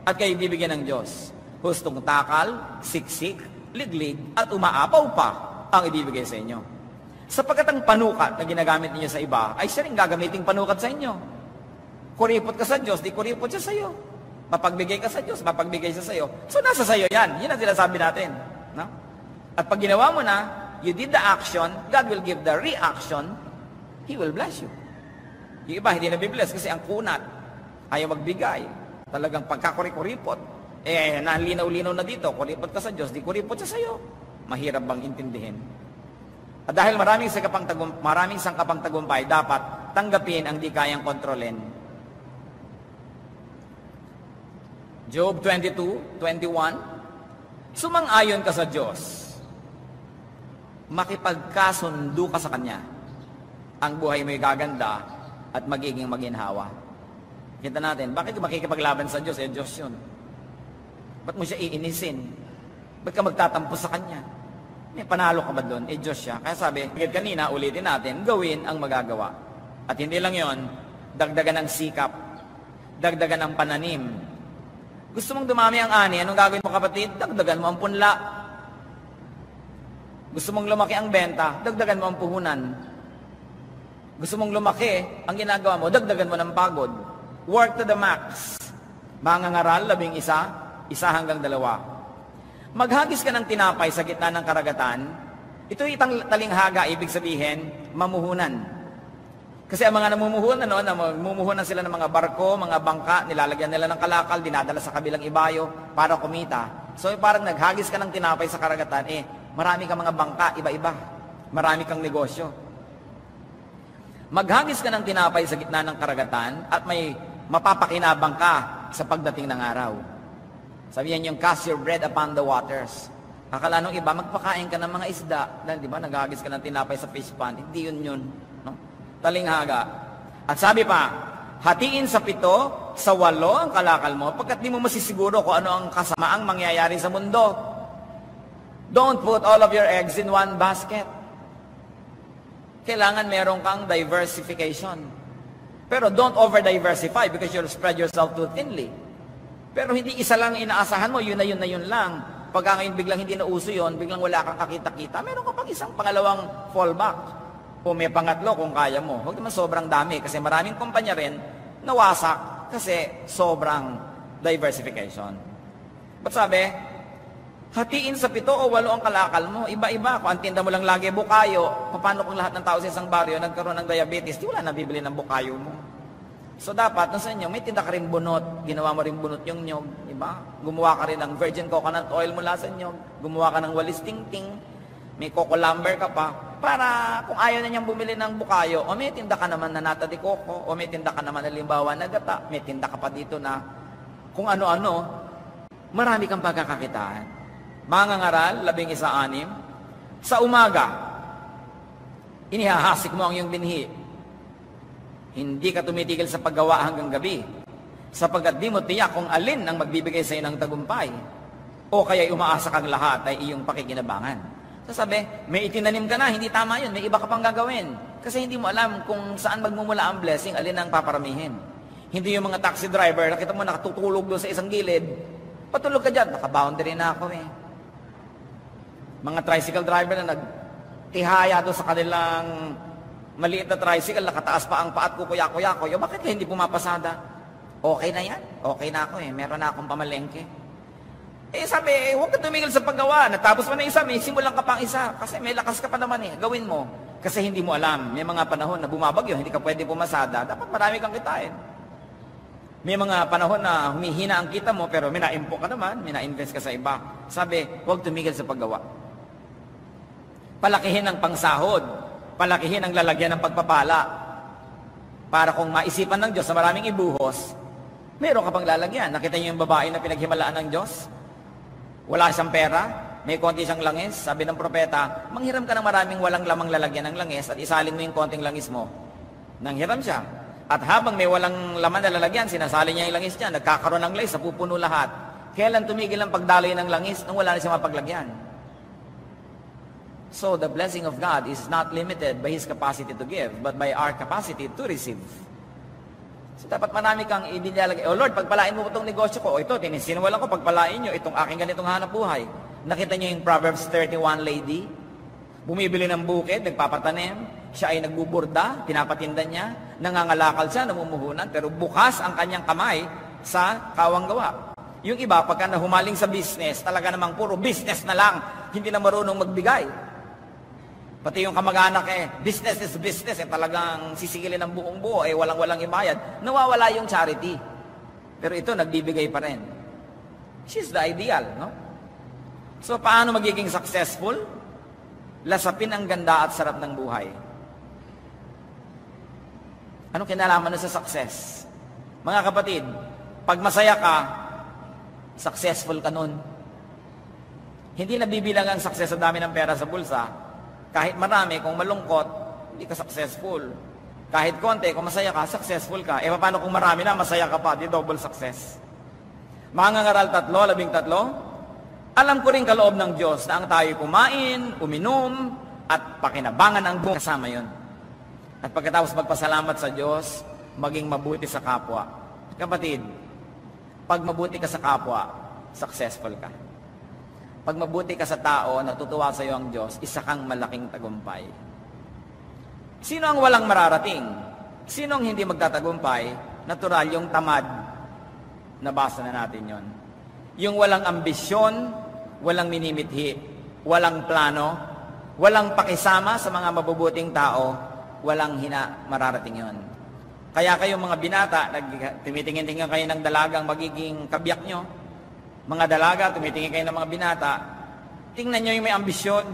at kayo ibibigyan ng Diyos. Hustong takal, siksik, liglig, at umaapaw pa ang ibibigay sa inyo. Sapagkat ang panukat na ginagamit niyo sa iba, ay siya rin gagamiting panukat sa inyo. Kuripot ka sa Diyos, di kuripot siya sa iyo. Mapagbigay ka sa Diyos, mapagbigay siya sa iyo. So nasa sa iyo yan. Yun ang sinasabi natin. No? At pag ginawa mo na, you did the action, God will give the reaction, He will bless you. Yung iba, hindi na-bless kasi ang kunat. Ayaw magbigay. Talagang pagkakuripot. Nalinaw-linaw na dito, kuripot ka sa Diyos, di kuripot siya sa'yo. Mahirap bang intindihin? At dahil maraming sangkapang tagumpay, dapat tanggapin ang di kayang kontrolin. Job 22:21, sumang-ayon ka sa Diyos, makipagkasundo ka sa Kanya, ang buhay mo'y gaganda at magiging maginhawa. Kita natin, bakit makikipaglaban sa Diyos? Diyos yun. Ba't mo siya iinisin? Ba't ka magtatampo sa Kanya? May panalo ka ba doon? Diyos siya. Kaya sabi, kanina, ulitin natin, gawin ang magagawa. At hindi lang yon, dagdagan ng sikap, dagdagan ng pananim. Gusto mong dumami ang ani, anong gagawin mo kapatid? Dagdagan mo ang punla. Gusto mong lumaki ang benta, dagdagan mo ang puhunan. Gusto mong lumaki, ang ginagawa mo, dagdagan mo ng pagod. Work to the max. Mangangaral, 11, 1 hanggang 2. Maghagis ka ng tinapay sa gitna ng karagatan, ito itang talinghaga, ibig sabihin, mamuhunan. Kasi ang mga namumuhunan sila ng mga barko, mga bangka, nilalagyan nila ng kalakal, dinadala sa kabilang ibayo para kumita. So parang naghagis ka ng tinapay sa karagatan, marami kang mga bangka, iba-iba. Marami kang negosyo. Maghagis ka ng tinapay sa gitna ng karagatan at may mapapakinabang ka sa pagdating ng araw. Sabihan yung cast your bread upon the waters. Akala nung iba, magpakain ka ng mga isda. Dahil di ba, naghagis ka ng tinapay sa fish pond. Hindi yun. No? Talinghaga. At sabi pa, hatiin sa 7, sa 8 ang kalakal mo, pagkat di mo masisiguro kung ano ang kasamaang mangyayari sa mundo. Don't put all of your eggs in one basket. Kailangan meron kang diversification. Pero don't over-diversify because you'll spread yourself too thinly. Pero hindi isa lang inaasahan mo, yun na yun lang. Pagka ngayon biglang hindi na uso yun, biglang wala kang kakita-kita, meron ka pang isang pangalawang fallback. O may pangatlo kung kaya mo. Huwag naman sobrang dami kasi maraming kumpanya rin nawasak kasi sobrang diversification. Ba't sabi? Hatiin sa 7 o 8 ang kalakal mo. Iba-iba. Kung ang tinda mo lang lagi bukayo, paano kung lahat ng tao sa isang baryo nagkaroon ng diabetes, di wala na bibili ng bukayo mo. So dapat, nasa inyo, may tinda ka rin bunot. Ginawa mo rin bunot yung nyog. Diba? Gumawa ka rin ng virgin coconut oil mula sa nyog. Gumawa ka ng walis ting-ting. May coco lumber ka pa. Para kung ayaw na niyang bumili ng bukayo, o may tinda ka naman na nata de coco, o may tinda ka naman na limbawa na gata, may tinda ka pa dito na kung ano-ano, marami kang pagkakakitaan. Mangangaral, 11:6. Sa umaga, inihahasik mo ang iyong binhi. Hindi ka tumitigil sa paggawa hanggang gabi, sapagkat di mo tiyak kung alin ang magbibigay sa iyo ng tagumpay, o kaya umaasa kang lahat ay iyong pakikinabangan. Sasabi, may itinanim ka na, hindi tama yun, may iba ka pang gagawin. Kasi hindi mo alam kung saan magmumula ang blessing, alin ang paparamihin. Hindi yung mga taxi driver, nakita mo nakatutulog doon sa isang gilid, patulog ka dyan, naka-boundary na ako Mga tricycle driver na nagtihaya doon sa kanilang maliit na tricycle, nakataas pa ang paat ko, kuya-kuya-kuya, bakit hindi pumapasada? Okay na yan. Okay na ako meron na akong pamalengke. Sabi, huwag ka tumigil sa paggawa. Natapos mo na isa, may simulan ka pang isa. Kasi may lakas ka pa naman gawin mo. Kasi hindi mo alam, may mga panahon na bumabagyo, hindi ka pwede pumasada, dapat marami kang kitain. May mga panahon na humihina ang kita mo, pero mina-impo ka naman, mina-invest ka sa iba. Sabi, huwag tumigil sa paggawa. Palakihin ang pangsahod. Palakihin ang lalagyan ng pagpapala. Para kung maisipan ng Diyos na maraming ibuhos, meron ka pang lalagyan. Nakita niyo yung babae na pinaghimalaan ng Diyos? Wala siyang pera, may konti siyang langis. Sabi ng propeta, manghiram ka ng maraming walang lamang lalagyan ng langis at isalin mo yung konting langis mo. Nanghiram siya. At habang may walang laman na lalagyan, sinasali niya yung langis niya, nagkakaroon ng langis, napupuno lahat. Kailan tumigil ang pagdaloy ng langis nung wala na siya mapaglagyan? So, the blessing of God is not limited by His capacity to give, but by our capacity to receive. So, dapat marami kang idinalagay. Oh Lord, pagpalain mo itong negosyo ko. O ito, sinwalan ko, pagpalain nyo itong aking ganitong hanap buhay. Nakita nyo yung Proverbs 31 lady? Bumibili ng bukid, nagpapatanim. Siya ay nagbuburda, pinapatinda niya. Nangangalakal siya, namumuhunan. Pero bukas ang kanyang kamay sa kawang gawa. Yung iba, pagka nahumaling sa business, talaga namang puro business na lang. Hindi na marunong magbigay. Pati yung kamag-anak business is business, talagang sisigilin ng buong buo, walang-walang ibayad. Nawawala yung charity. Pero ito, nagbibigay pa rin. She's the ideal, no? So, paano magiging successful? Lasapin ang ganda at sarap ng buhay. Anong kinalaman na sa success? Mga kapatid, pag masaya ka, successful ka nun. Hindi nabibilang ang success sa dami ng pera sa bulsa. Kahit marami, kung malungkot, hindi ka successful. Kahit konti, kung masaya ka, successful ka. E paano kung marami na, masaya ka pa, di double success. Mangangaral 13, alam ko rin kaloob ng Diyos na ang tayo kumain, uminom, at pakinabangan ang buong kasama yon. At pagkatapos magpasalamat sa Diyos, maging mabuti sa kapwa. Kapatid, pag mabuti ka sa kapwa, successful ka. Pag mabuti ka sa tao, natutuwa sa iyo ang Diyos, isa kang malaking tagumpay. Sino ang walang mararating? Sino ang hindi magtatagumpay? Natural, yung tamad. Nabasa na natin yon. Yung walang ambisyon, walang minimithi, walang plano, walang pakisama sa mga mabubuting tao, walang mararating yon. Kaya kayong mga binata, tumitingin-tingin kayo ng dalagang magiging kabiyak nyo. Mga dalaga, tumitingin kayo ng mga binata, tingnan nyo yung may ambisyon,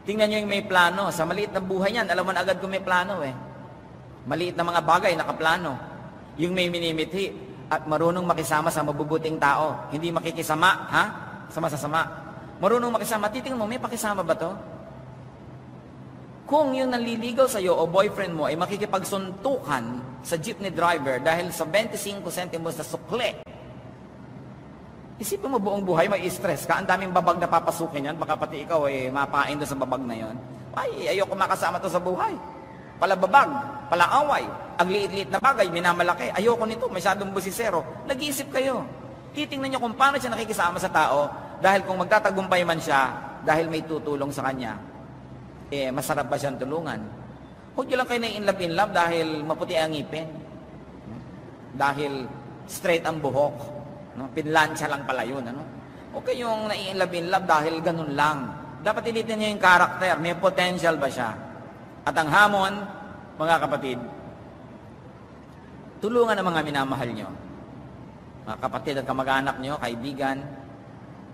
tingnan nyo yung may plano. Sa maliit na buhay niyan, alam mo na agad kung may plano eh. Maliit na mga bagay, nakaplano. Yung may minimithi, at marunong makisama sa mabubuting tao. Hindi makikisama, ha? Sa masasama. Marunong makisama. Titingnan mo, may pakisama ba to? Kung yung nanliligaw sa'yo o boyfriend mo ay makikipagsuntukan sa jeepney driver dahil sa 25 centimos na sukle, isipin mo buong buhay, may stress ka. Ang daming babag na papasukin yan. Baka pati ikaw ay mapain doon sa babag na yon. Ay, ayoko makasama to sa buhay. Palababag, palaaway, ang liit-liit na bagay, minamalaki. Ayoko nito, masyadong busisero. Nag-iisip kayo. Titingnan nyo kung paano siya nakikisama sa tao dahil kung magtatagumpay man siya dahil may tutulong sa kanya, masarap ba siyang tulungan? Huwag nyo lang kayo na in love dahil maputi ang ngipin. Dahil straight ang buhok. No? Pinlansya lang pala yun. Ano? Huwag kayong na-in love dahil ganun lang. Dapat ilitin nyo yung karakter. May potential ba siya? At ang hamon, mga kapatid, tulungan ang mga minamahal nyo. Mga kapatid at kamag-anak nyo, kaibigan,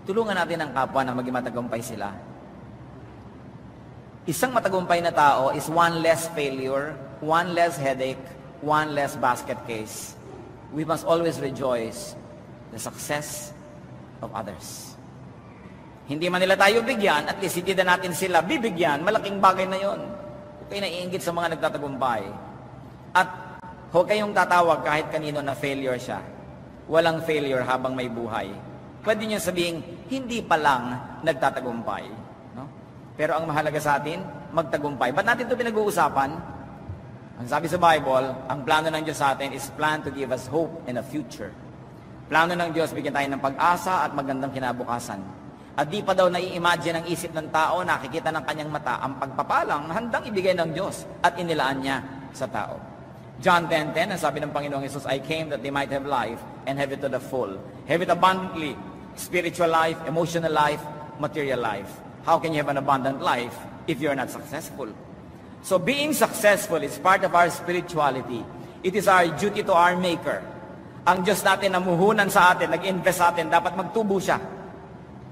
tulungan natin ang kapwa na maging matagumpay sila. Isang matagumpay na tao is one less failure, one less headache, one less basket case. We must always rejoice the success of others. Hindi man nila tayo bigyan, at least hindi na natin sila bibigyan, malaking bagay na yon. Huwag kayo naiinggit sa mga nagtatagumpay. At huwag kayong tatawag kahit kanino na failure siya. Walang failure habang may buhay. Pwede nyo sabihin, hindi pa lang nagtatagumpay. No? Pero ang mahalaga sa atin, magtagumpay. Ba't natin ito pinag-uusapan? Ang sabi sa Bible, ang plano ng Diyos sa atin is plan to give us hope in a future. Plano ng Diyos, bigyan tayo ng pag-asa at magandang kinabukasan. At di pa daw nai-imagine ang isip ng tao, nakikita ng kanyang mata, ang pagpapalang handang ibigay ng Diyos at inilaan niya sa tao. John 10:10, ang sabi ng Panginoong Jesus, I came that they might have life and have it to the full. Have it abundantly. Spiritual life, emotional life, material life. How can you have an abundant life if you're not successful? So being successful is part of our spirituality. It is our duty to our Maker. Ang Diyos natin namuhunan sa atin, nag-invest sa atin, dapat magtubo siya.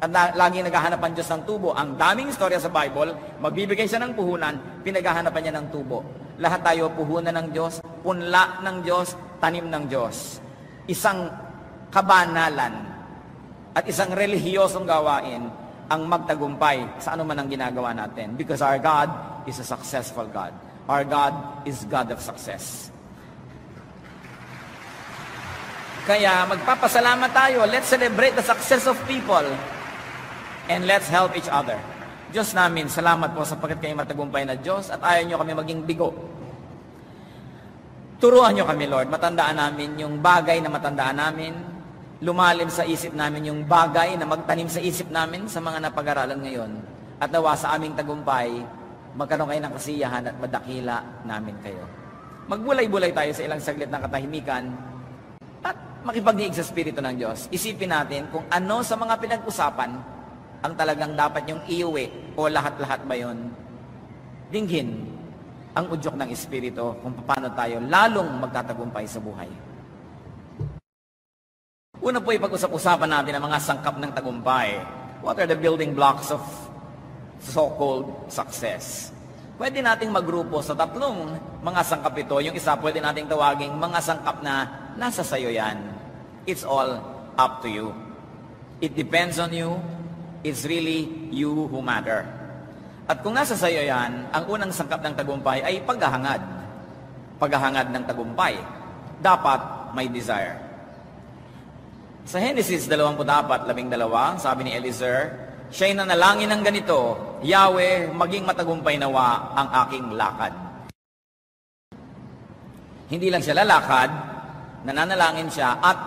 At laging naghahanap ang Diyos ng tubo. Ang daming istorya sa Bible, magbibigay siya ng puhunan, pinaghahanapan niya ng tubo. Lahat tayo puhunan ng Diyos, punla ng Diyos, tanim ng Diyos. Isang kabanalan at isang relihiyosong gawain ang magtagumpay sa anuman ang ginagawa natin. Because our God is a successful God. Our God is God of success. Kaya magpapasalamat tayo. Let's celebrate the success of people. And let's help each other. Diyos namin, salamat po sapagkat kayo matagumpay na Diyos at ayaw nyo kami maging bigo. Turuan nyo kami, Lord. Matandaan namin yung bagay na matandaan namin. Lumalim sa isip namin yung bagay na magtanim sa isip namin sa mga napag-aralan ngayon. At nawa sa aming tagumpay, magkaroon kayo ng kasiyahan at madakila namin kayo. Magbulay-bulay tayo sa ilang saglit ng katahimikan at makipagdiig sa Espiritu ng Diyos. Isipin natin kung ano sa mga pinag-usapan ang talagang dapat yung iuwi o lahat-lahat ba yun? Dinggin ang udyok ng Espiritu kung paano tayo lalong magtatagumpay sa buhay. Una po, ipag-usap-usapan natin ang mga sangkap ng tagumpay. What are the building blocks of so-called success? Pwede nating magrupo sa tatlong mga sangkap ito. Yung isa, pwede nating tawaging mga sangkap na nasa sayo yan. It's all up to you. It depends on you. It's really you who matter. At kung nasa sayo yan, ang unang sangkap ng tagumpay ay paghahangad. Paghahangad ng tagumpay. Dapat may desire. Sa Genesis 24:12, sabi ni Eliezer, siya'y nanalangin ng ganito, Yahweh, maging matagumpay nawa ang aking lakad. Hindi lang siya lalakad, nananalangin siya at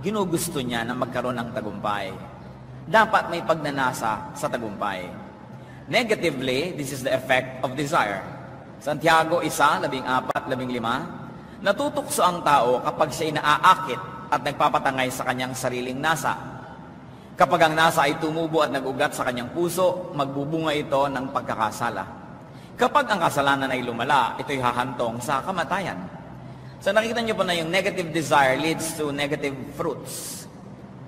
ginugusto niya na magkaroon ng tagumpay. Dapat may pagnanasa sa tagumpay. Negatively, this is the effect of desire. Santiago 1:14-15, natutukso ang tao kapag siya'y naaakit at nagpapatangay sa kanyang sariling nasa. Kapag ang nasa ay tumubo at nagugat sa kanyang puso, magbubunga ito ng pagkakasala. Kapag ang kasalanan ay lumala, ito'y hahantong sa kamatayan. So nakikita niyo po na yung negative desire leads to negative fruits.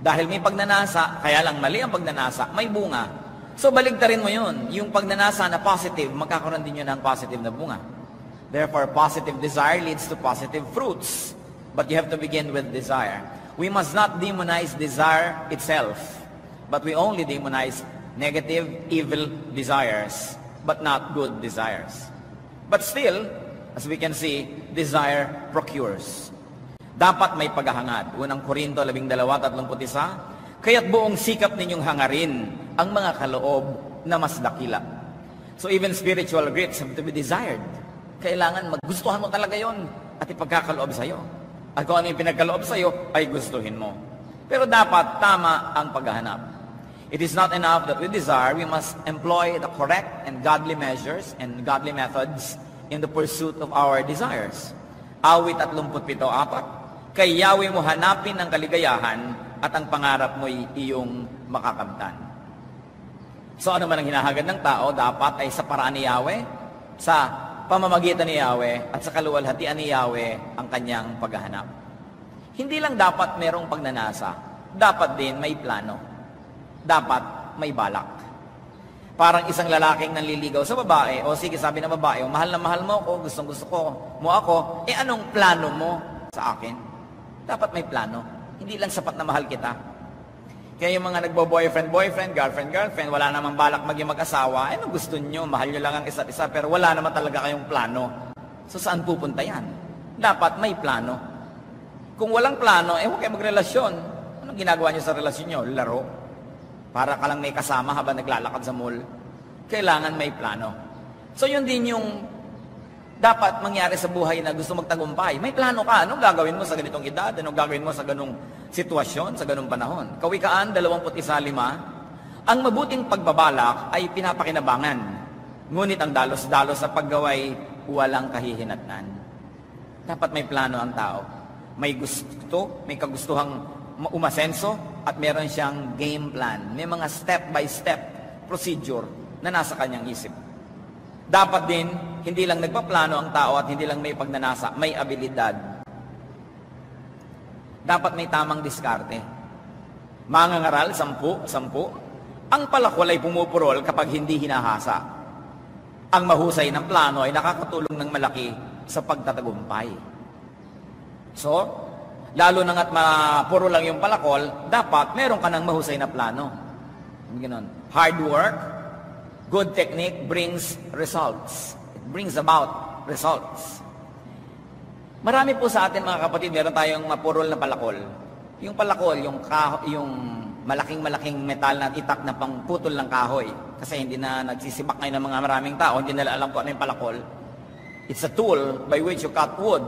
Dahil may pagnanasa, kaya lang mali ang pagnanasa, may bunga. So baligtarin mo yun. Yung pagnanasa na positive, magkakaroon din yun ng positive na bunga. Therefore, positive desire leads to positive fruits. But you have to begin with desire. We must not demonize desire itself, but we only demonize negative, evil desires, but not good desires. But still, as we can see, desire procures. Dapat may paghahangad. Unang Korinto 12:31, kaya't buong sikap ninyong hangarin ang mga kaloob na mas dakila. So even spiritual gifts have to be desired. Kailangan maggustuhan mo talaga yon at ipagkakaloob sa'yo. At kung ano yung pinagkaloob sa'yo, ay gustuhin mo. Pero dapat tama ang paghahanap. It is not enough that we desire, we must employ the correct and godly measures and godly methods in the pursuit of our desires. Awit 37:4, kay Yahweh mo hanapin ang kaligayahan at ang pangarap mo'y iyong makakamtan. So ano man ang hinahagad ng tao, dapat ay sa paraan ni Yahweh, sa pamamagitan ni Yahweh at sa kaluwalhatian ni Yahweh ang kanyang paghahanap. Hindi lang dapat merong pagnanasa, dapat din may plano. Dapat may balak. Parang isang lalaking nanliligaw sa babae, o sige sabi ng babae, mahal na mahal mo ako, gustong gusto ko mo ako, anong plano mo sa akin? Dapat may plano. Hindi lang sapat na mahal kita. Kaya yung mga nagbo-boyfriend, girlfriend, wala namang balak maging mag-asawa, ano gusto nyo? Mahal nyo lang ang isa't isa, pero wala naman talaga kayong plano. So saan pupunta yan? Dapat may plano. Kung walang plano, huwag kayo magrelasyon. Anong ginagawa nyo sa relasyon nyo? Laro. Para ka lang may kasama habang naglalakad sa mall. Kailangan may plano. So yun din yung dapat mangyari sa buhay na gusto magtagumpay. May plano ka. Anong gagawin mo sa ganitong edad? Anong gagawin mo sa ganong sitwasyon, sa ganong panahon? Kawikaan 21:5, ang mabuting pagbabalak ay pinapakinabangan. Ngunit ang dalos-dalos sa paggaway, walang kahihinatnan. Dapat may plano ang tao. May gusto, may kagustuhang umasenso, at meron siyang game plan. May mga step-by-step procedure na nasa kanyang isip. Dapat din, hindi lang nagpaplano ang tao at hindi lang may pagnanasa, may abilidad. Dapat may tamang diskarte. Mangangaral, 10. Ang palakwal ay pumupurol kapag hindi hinahasa. Ang mahusay ng plano ay nakakatulong ng malaki sa pagtatagumpay. So, lalo na nga't mapuro lang yung palakol, dapat meron ka ng mahusay na plano. Ganun. Hard work, good technique brings results. It brings about results. Marami po sa atin mga kapatid, meron tayong mapurol na palakol. Yung palakol, yung malaking-malaking metal na itak na pangputol ng kahoy. Kasi hindi na nagsisibak ngayon ng mga maraming tao, hindi nila alam kung ano yung palakol. It's a tool by which you cut wood.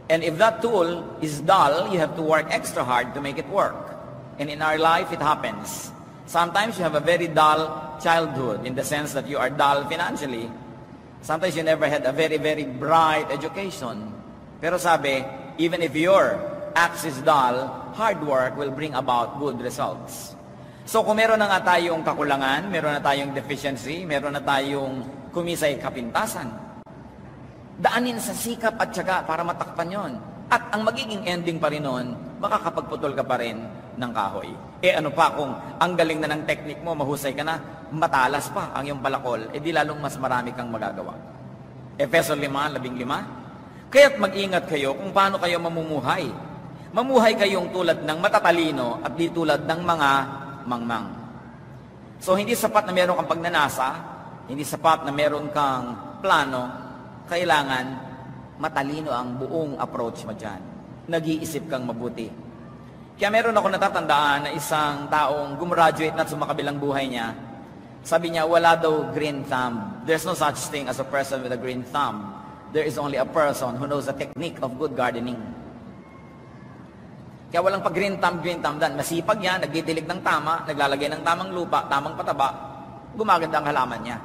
And if that tool is dull, you have to work extra hard to make it work. And in our life, it happens. Sometimes you have a very dull childhood in the sense that you are dull financially. Sometimes you never had a very, very bright education. Pero sabi, even if your axe is dull, hard work will bring about good results. So kung meron na nga tayong kakulangan, meron na tayong deficiency, meron na tayong kumisay kapintasan, daanin sa sikap at tiyaga para matakpan yon. At ang magiging ending pa rin nun, makakapagputol ka pa rin ng kahoy. Eh ano pa kung ang galing na ng technique mo, mahusay ka na, matalas pa ang iyong palakol, eh di lalong mas marami kang magagawa. Efeso 5:15. Kaya't mag-ingat kayo kung paano kayo mamumuhay. Mamuhay kayong tulad ng matatalino at di tulad ng mga mangmang. So hindi sapat na meron kang pagnanasa, hindi sapat na meron kang plano, kailangan matalino ang buong approach mo dyan. Nag-iisip kang mabuti. Kaya meron ako natatandaan na isang taong gumraduate na sumakabilang buhay niya. Sabi niya, wala daw green thumb. There's no such thing as a person with a green thumb. There is only a person who knows the technique of good gardening. Kaya walang pag green thumb dan. Masipag yan, nagdidilig ng tama, naglalagay ng tamang lupa, tamang pataba, gumaganda ang halaman niya.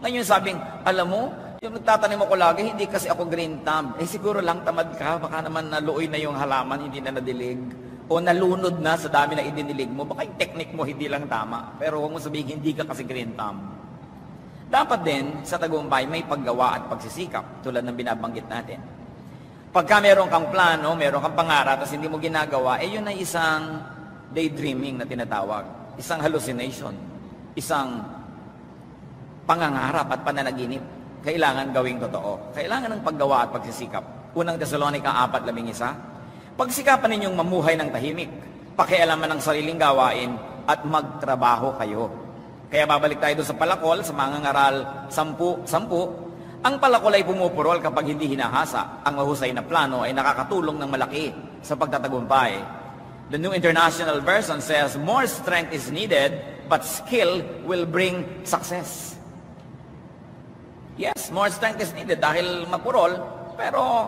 Ngayon sabing, alam mo, yung nagtatanim ako lagi, hindi kasi ako green thumb. Eh siguro lang tamad ka, baka naman naluoy na yung halaman, hindi na nadilig. O nalunod na sa dami na idinilig mo, baka yung technique mo hindi lang tama. Pero huwag mo sabihin, hindi ka kasi green thumb. Dapat din, sa tagumpay, may paggawa at pagsisikap, tulad ng binabanggit natin. Pagka meron kang plano, meron kang pangarap, tapos hindi mo ginagawa, eh yun ay isang daydreaming na tinatawag. Isang hallucination. Isang pangangarap at pananaginip. Kailangan gawing totoo. Kailangan ng paggawa at pagsisikap. Unang Thessalonica 4:11. Pagsikapan ninyong mamuhay ng tahimik, pakialaman ng sariling gawain, at magtrabaho kayo. Kaya babalik tayo doon sa palakol, sa mangangaral 10:10. Ang palakol ay pumupurol kapag hindi hinahasa. Ang mahusay na plano ay nakakatulong ng malaki sa pagtatagumpay. The New International Version says, more strength is needed, but skill will bring success. Yes, more strength is needed dahil mapurol, pero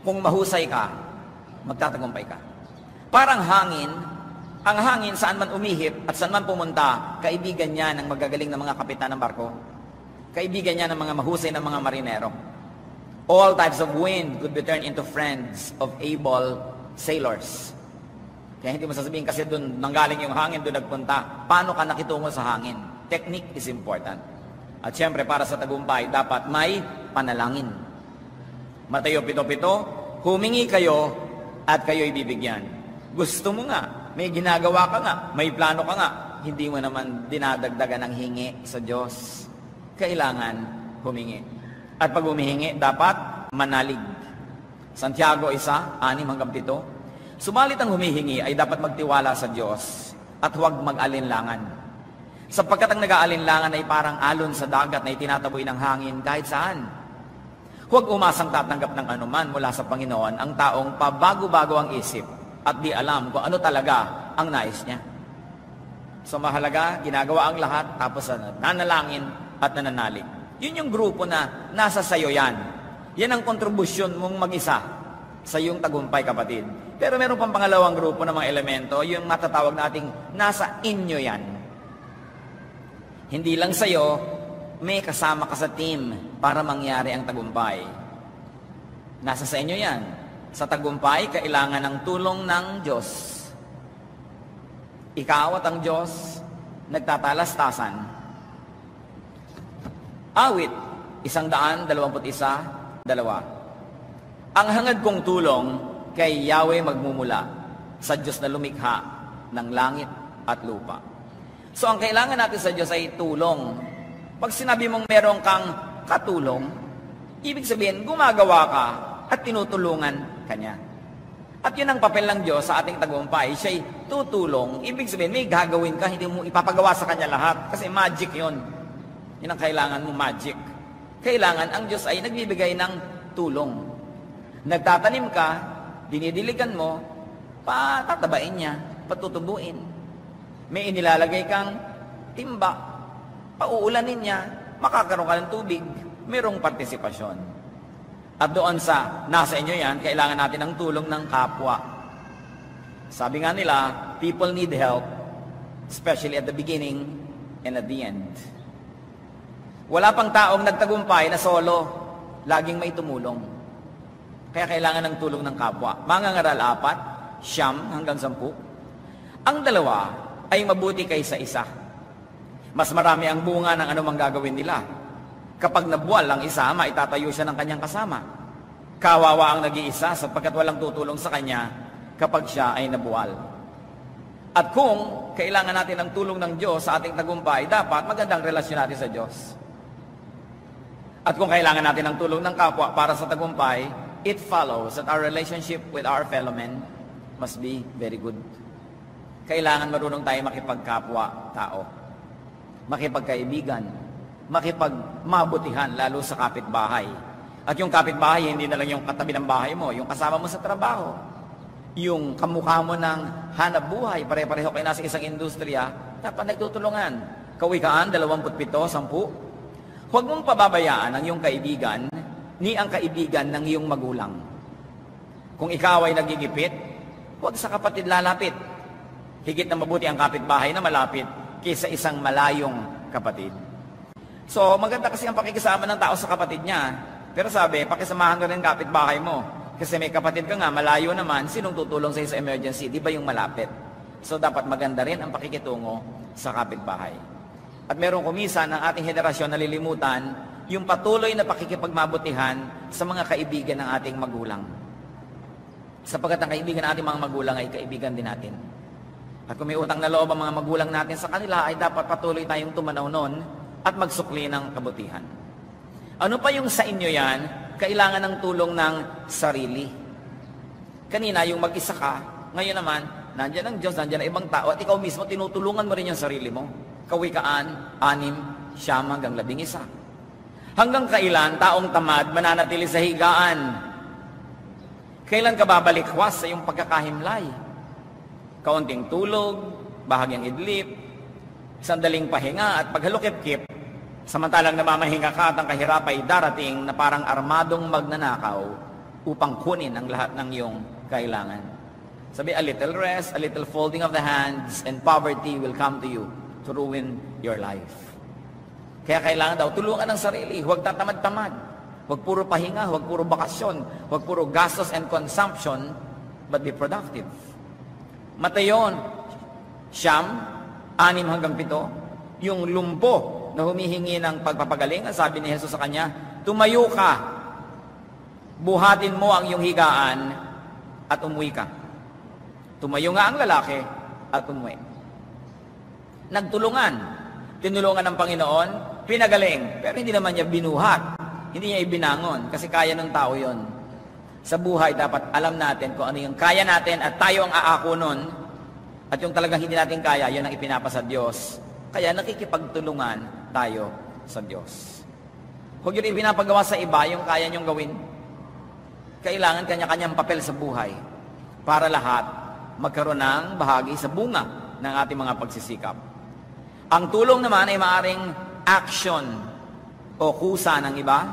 kung mahusay ka, magtatagumpay ka. Parang hangin, ang hangin saan man umihip at saan man pumunta, kaibigan niya ng magagaling na mga kapitan ng barko. Kaibigan niya ng mga mahusay na mga marinero. All types of wind could be turned into friends of able sailors. Kaya hindi mo sasabihin kasi doon nanggaling yung hangin, doon nagpunta. Paano ka nakitungo sa hangin? Technique is important. At syempre, para sa tagumpay, dapat may panalangin. Mateo 7:7, humingi kayo at kayo'y bibigyan. Gusto mo nga, may ginagawa ka nga, may plano ka nga, hindi mo naman dinadagdagan ng hingi sa Diyos. Kailangan humingi. At pag humihingi, dapat manalig. Santiago 1:6-7, sumalit ang humihingi ay dapat magtiwala sa Diyos at huwag mag-alinlangan. Sapagkat ang nag-aalinlangan ay parang alon sa dagat na itinataboy ng hangin kahit saan. Huwag umasang tatanggap ng anuman mula sa Panginoon ang taong pabago-bago ang isip at di alam kung ano talaga ang nais niya. So mahalaga, ginagawa ang lahat tapos nanalangin at nananalig. Yun yung grupo na nasa sayo yan. Yan ang kontribusyon mong mag-isa sa iyong tagumpay, kapatid. Pero meron pang pangalawang grupo ng mga elemento, yung matatawag nating nasa inyo yan. Hindi lang sa'yo, may kasama ka sa team para mangyari ang tagumpay. Nasa sa inyo yan. Sa tagumpay, kailangan ng tulong ng Diyos. Ikaw at ang Diyos, nagtatalastasan. Awit, 121:2. Ang hangad kong tulong kay Yahweh magmumula sa Diyos na lumikha ng langit at lupa. So ang kailangan natin sa Diyos ay tulong. Pag sinabi mong meron kang katulong, ibig sabihin gumagawa ka at tinutulungan ka niya. At yun ang papel ng Diyos sa ating tagumpay. Siya'y tutulong. Ibig sabihin may gagawin ka, hindi mo ipapagawa sa Kanya lahat. Kasi magic yun. Yun ang kailangan mo, magic. Kailangan ang Diyos ay nagbibigay ng tulong. Nagtatanim ka, dinidiligan mo, patatabain niya, patutubuin. May inilalagay kang timba, pauulanin niya, makakaroon ka ng tubig, mayroong partisipasyon. At doon sa nasa inyo yan, kailangan natin ng tulong ng kapwa. Sabi nga nila, people need help, especially at the beginning and at the end. Wala pang taong nagtagumpay na solo, laging may tumulong. Kaya kailangan ng tulong ng kapwa. Mangangaral 4:9-10. Ang dalawa ay mabuti kaysa isa. Mas marami ang bunga ng anumang gagawin nila. Kapag nabuwal ang isa, maitatayo siya ng kanyang kasama. Kawawa ang nag-iisa sapagkat walang tutulong sa kanya kapag siya ay nabuwal. At kung kailangan natin ng tulong ng Diyos sa ating tagumpay, dapat magandang relasyon natin sa Diyos. At kung kailangan natin ng tulong ng kapwa para sa tagumpay, it follows that our relationship with our fellow men must be very good. Kailangan marunong tayo makipagkapwa-tao, makipagkaibigan, makipagmabutihan, lalo sa kapitbahay. At yung kapitbahay, hindi na lang yung katabi ng bahay mo, yung kasama mo sa trabaho, yung kamukha mo ng hanap buhay, pare-pareho kayo nasa isang industriya, dapat nagtutulungan. Kawikaan, 27:10. Huwag mong pababayaan ang iyong kaibigan, ni ang kaibigan ng iyong magulang. Kung ikaw ay nagigipit, huwag sa kapatid lalapit. Higit na mabuti ang kapitbahay na malapit kaysa isang malayong kapatid. So, maganda kasi ang pakikisama ng tao sa kapatid niya. Pero sabi, pakisamahan ka rin kapitbahay mo. Kasi may kapatid ka nga, malayo naman, sinong tutulong sa emergency? Di ba yung malapit? So, dapat maganda rin ang pakikitungo sa kapitbahay. At merong kumisan ng ating henerasyon nalilimutan yung patuloy na pakikipagmabutihan sa mga kaibigan ng ating magulang. Sapagkat ang kaibigan ng ating mga magulang ay kaibigan din natin. At kung may utang na loob ang mga magulang natin sa kanila, ay dapat patuloy tayong tumanaw nun at magsukli ng kabutihan. Ano pa yung sa inyo yan? Kailangan ng tulong ng sarili. Kanina, yung mag-isa ka, ngayon naman, nandiyan ang Diyos, nandiyan ang ibang tao, at ikaw mismo, tinutulungan mo rin yung sarili mo. Kawikaan, 6-11. Hanggang kailan, taong tamad, mananatili sa higaan? Kailan ka babalikwas sa iyong pagkakahimlay? Kaunting tulog, bahagyang idlip, sandaling pahinga at paghalukip-kip, samantalang namamahinga ka at ang kahirap ay darating na parang armadong magnanakaw upang kunin ang lahat ng iyong kailangan. Sabi, a little rest, a little folding of the hands, and poverty will come to you to ruin your life. Kaya kailangan daw, tulungan ang sarili, huwag tatamad-tamad, huwag puro pahinga, huwag puro bakasyon, huwag puro gastos and consumption, but be productive. Matayon, 9-7, yung lumpo na humihingi ng pagpapagaling, sabi ni Jesus sa kanya, tumayo ka, buhatin mo ang iyong higaan at umuwi ka. Tumayo nga ang lalaki at umuwi. Nagtulungan, tinulungan ng Panginoon, pinagaling, pero hindi naman niya binuhat, hindi niya ibinangon, kasi kaya ng tao yon. Sa buhay, dapat alam natin kung ano yung kaya natin at tayo ang aako nun, at yung talagang hindi natin kaya, yun ang ipinapasa Diyos. Kaya nakikipagtulungan tayo sa Diyos. Huwag yun ipinapagawa sa iba yung kaya niyong gawin. Kailangan kanya-kanyang papel sa buhay para lahat magkaroon ng bahagi sa bunga ng ating mga pagsisikap. Ang tulong naman ay maaring action o kusa ng iba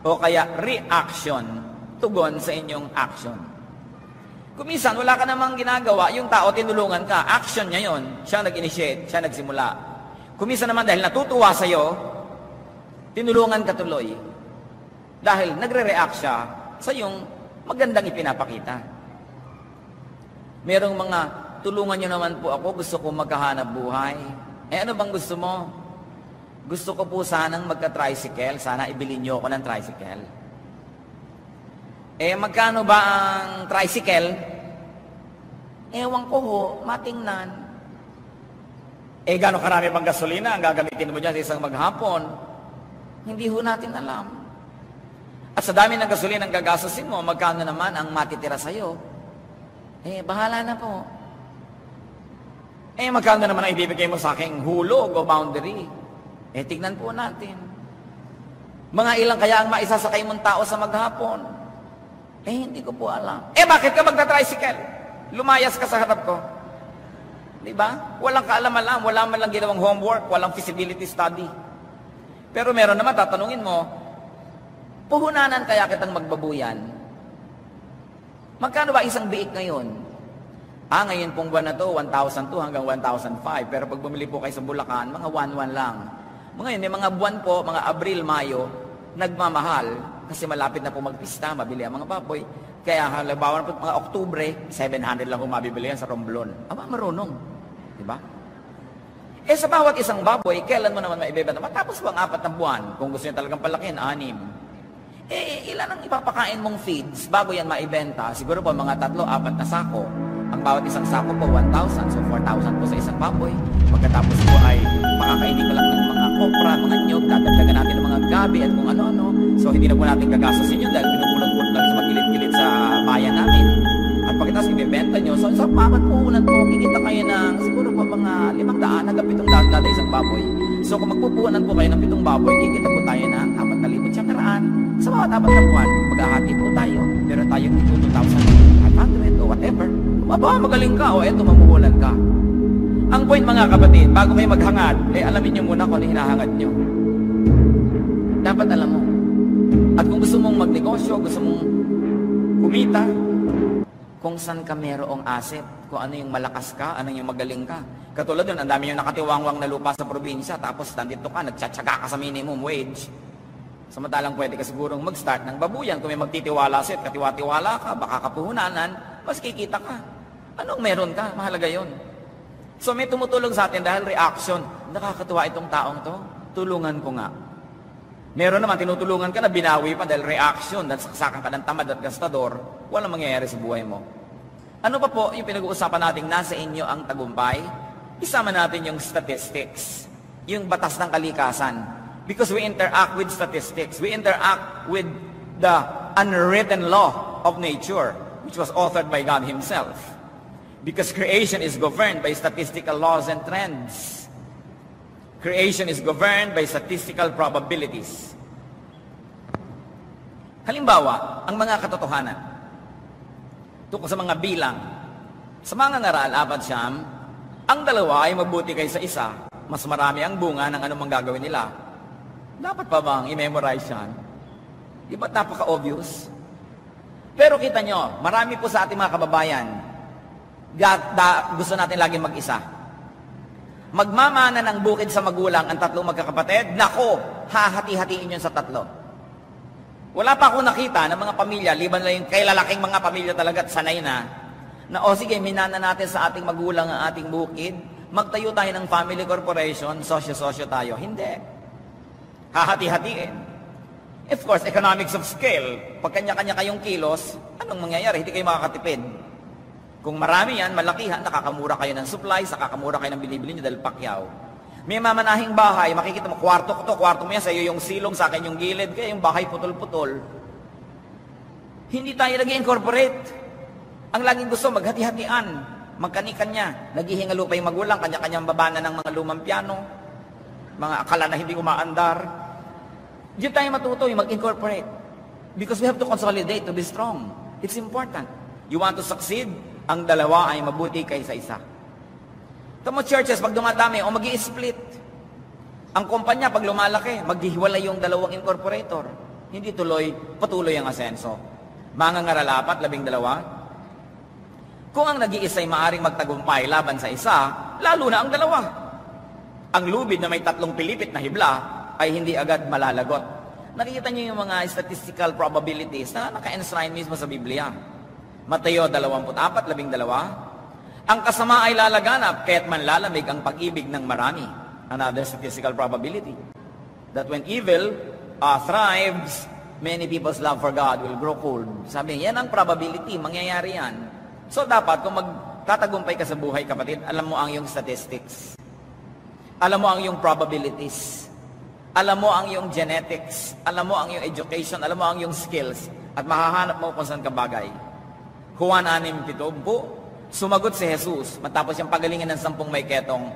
o kaya reaction, tugon sa inyong action. Kuminsan, wala ka namang ginagawa, yung tao tinulungan ka, action niya yun, siya nag-initiate, siya nagsimula. Kuminsan naman dahil natutuwa sa'yo, tinulungan ka tuloy. Dahil nagre-react siya sa yung magandang ipinapakita. Merong mga, tulungan nyo naman po ako, gusto ko magkahanap buhay. Ano bang gusto mo? Gusto ko po sanang magka-tricycle, sana ibili nyo ako ng tricycle. Magkano ba ang tricycle? Ewan ko ho, matingnan. Gano'ng karami pang gasolina ang gagamitin mo dyan sa isang maghapon? Hindi ho natin alam. At sa dami ng gasolina ang gagastusin mo, magkano naman ang matitira sa'yo? Bahala na po. Magkano naman ang ibibigay mo sa aking hulog o boundary? Tignan po natin. Mga ilang kaya ang maisasakay mong tao sa maghapon? Hindi ko po alam. Bakit ka magta-tricycle? Lumayas ka sa harap ko. Diba? Walang kaalaman-alam, wala man lang ginawang homework, walang feasibility study. Pero meron naman, tatanungin mo, puhunanan kaya kitang magbabuyan? Magkano ba isang biik ngayon? Ngayon pong buwan na to, 1,200 hanggang 1,005. Pero pag bumili po kayo sa Bulacan, mga 1,1 lang. Ngayon, may mga buwan po, mga Abril, Mayo, nagmamahal. Kasi malapit na po magpista, mabili ang mga baboy. Kaya halimbawa na po mga Oktubre, 700 lang kung mabibili yan sa Romblon. Marunong. Diba? Sa bawat isang baboy, kailan mo naman maibibenta? Matapos po ang 4 na buwan. Kung gusto niyo talagang palakin, 6. Ilan ang ipapakain mong feeds bago yan maibenta? Siguro po mga 3-4 na sako. Ang bawat isang sako po 1,000. So 4,000 po sa isang baboy. Pagkatapos po ay makakainin ka lang ng mga kopra, mga nyog, dadagdagan natin ng mga gabi at kung ano-ano. So hindi na po natin gagastusin yun dahil pinupulot-pulot lang sa magilid-gilid sa bayan namin. At pagkatapos ibibenta nyo, so sa bawat puhunan po, kikita kayo ng siguro po mga 500 hanggang 700 kada isang baboy. So kung magpupuhunan po kayo ng 7 baboy, kikita po tayo ng 4,900. Sa bawat 4 na buwan, maghahati po tayo. Meron tayong 2,500 o whatever. Aba, magaling ka o eto, mamuhulan ka. Ang point mga kapatid, bago kayo maghangad, alamin nyo muna kung ano hinahangad nyo. Dapat alam mo. At kung gusto mong magnegosyo, gusto mong kumita, kung saan ka merong asset, kung ano yung malakas ka, ano yung magaling ka. Katulad dun, ang dami yung nakatiwangwang na lupa sa probinsya, tapos nandito ka, nagtsatsaga ka sa minimum wage. Samantalang pwede ka sigurong mag-start ng babuyan. Kung may magtitiwala sa'yo, katiwa-tiwala ka, baka kapuhunanan, mas kikita ka. Anong meron ka? Mahalaga yon. So may tumutulong sa atin dahil reaction. Nakakatuwa itong taong to, tulungan ko nga. Meron naman, tinutulungan ka na binawi pa dahil reaction, dahil saksakan ka ng tamad at gastador, walang mangyayari sa buhay mo. Ano pa po yung pinag-uusapan natin, nasa inyo ang tagumpay? Isama natin yung statistics, yung batas ng kalikasan. Because we interact with statistics, we interact with the unwritten law of nature, which was authored by God Himself. Because creation is governed by statistical laws and trends. Creation is governed by statistical probabilities. Halimbawa, ang mga katotohanan tungkol sa mga bilang. Sa mga ngaral, 4, ang dalawa ay mabuti kaysa isa. Mas marami ang bunga ng anumang gagawin nila. Dapat pa bang i-memorize yan? Di ba't napaka-obvious? Pero kita nyo, marami po sa ating mga kababayan, gusto natin laging mag-isa. Magmamana ng bukid sa magulang ang 3 magkakapatid, nako, hahati-hatiin yun sa 3. Wala pa akong nakita ng mga pamilya, liban na yung kay lalaking mga pamilya talaga at sanay na sige, minana natin sa ating magulang ang ating bukid, magtayo tayo ng family corporation, sosyo-sosyo tayo. Hindi. Hahati-hatiin. Of course, economics of scale. Pag kanya-kanya kayong kilos, anong mangyayari? Hindi kayo makakatipid. Kung marami yan, malakihan, nakakamura kayo ng supplies, nakakamura kayo ng binibili nyo dahil pakyaw. May mamanahing bahay, makikita mo, kwarto ko to, kwarto mo yan, sa iyo yung silong, sa akin yung gilid, kaya yung bahay putol-putol. Hindi tayo nag-incorporate. Ang laging gusto, maghati-hatian, magkani-kanya. Naghihingalo pa yung magulang, kanya-kanyang babana ng mga lumang piano, mga akala na hindi umaandar. Diyan tayo matuto, yung mag-incorporate. Because we have to consolidate to be strong. It's important. You want to succeed? Ang dalawa ay mabuti kaysa isa. Tamo churches, pag dumadami, o mag-i-split. Ang kumpanya, pag lumalaki, maghihiwalay yung 2 incorporator. Hindi patuloy ang asenso. Mga ngaral 4, 12. Kung ang nag-iisa ay maaaring magtagumpay laban sa isa, lalo na ang 2. Ang lubid na may 3 pilipit na hibla ay hindi agad malalagot. Nakikita niyo yung mga statistical probabilities na naka-enshrine mismo sa Biblia. Mateo 24:12. Ang kasama ay lalaganap, kaya't manlalamig ang pag-ibig ng marami. Another statistical probability. That when evil thrives, many people's love for God will grow cold. Sabi, yan ang probability, mangyayari yan. So dapat, kung magtatagumpay ka sa buhay, kapatid, alam mo ang yung statistics. Alam mo ang yung probabilities. Alam mo ang yung genetics. Alam mo ang yung education. Alam mo ang yung skills. At mahahanap mo kung saan ka bagay. Juan 6:7, sumagot si Jesus, matapos yung pagalingan ng 10 may ketong,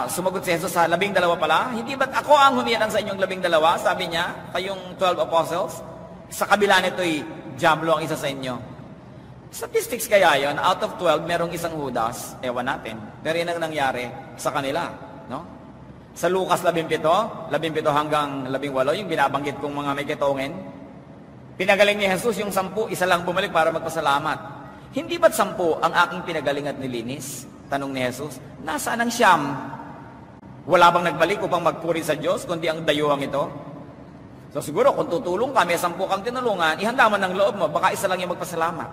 sumagot si Jesus sa 12 pala, hindi ba't ako ang humiyan sa inyong 12? Sabi niya, kayong 12 apostles, sa kabila nito'y diablo ang isa sa inyo. Statistics kaya yon, out of 12, merong isang Judas, ewan natin, pero yun ang nangyari sa kanila, no? Sa Lucas 17 hanggang 18, yung binabanggit kong mga may ketongin, pinagaling ni Jesus yung 10, isa lang bumalik para magpasalamat. Hindi ba't 10 ang aking pinagaling at nilinis? Tanong ni Jesus, nasaan ang 9? Wala bang nagbalik upang magpuri sa Diyos, kundi ang dayuhang ito? So siguro, kung tutulong ka, may 10 kang tinulungan, ihanda mo ng loob mo, baka isa lang yung magpasalamat.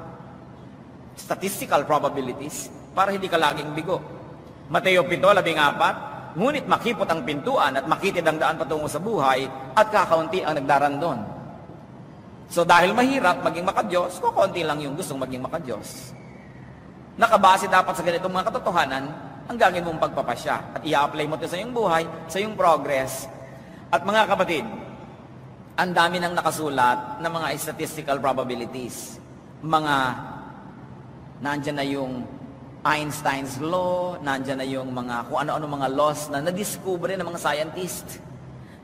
Statistical probabilities, para hindi ka laging bigo. Mateo 7:14, ngunit makipot ang pintuan at makitid ang daan patungo sa buhay at kakaunti ang nagdaran doon. So dahil mahirap maging makadiyos, kukunti lang yung gustong maging makadiyos. Nakabase dapat sa ganitong mga katotohanan ang gagawin mong pagpapasya at i-apply mo ito sa iyong buhay, sa iyong progress. At mga kapatid, ang dami nang nakasulat ng mga statistical probabilities. Nandyan na yung Einstein's law, nandyan na yung mga kung ano-ano mga laws na nadiskubre ng mga scientist.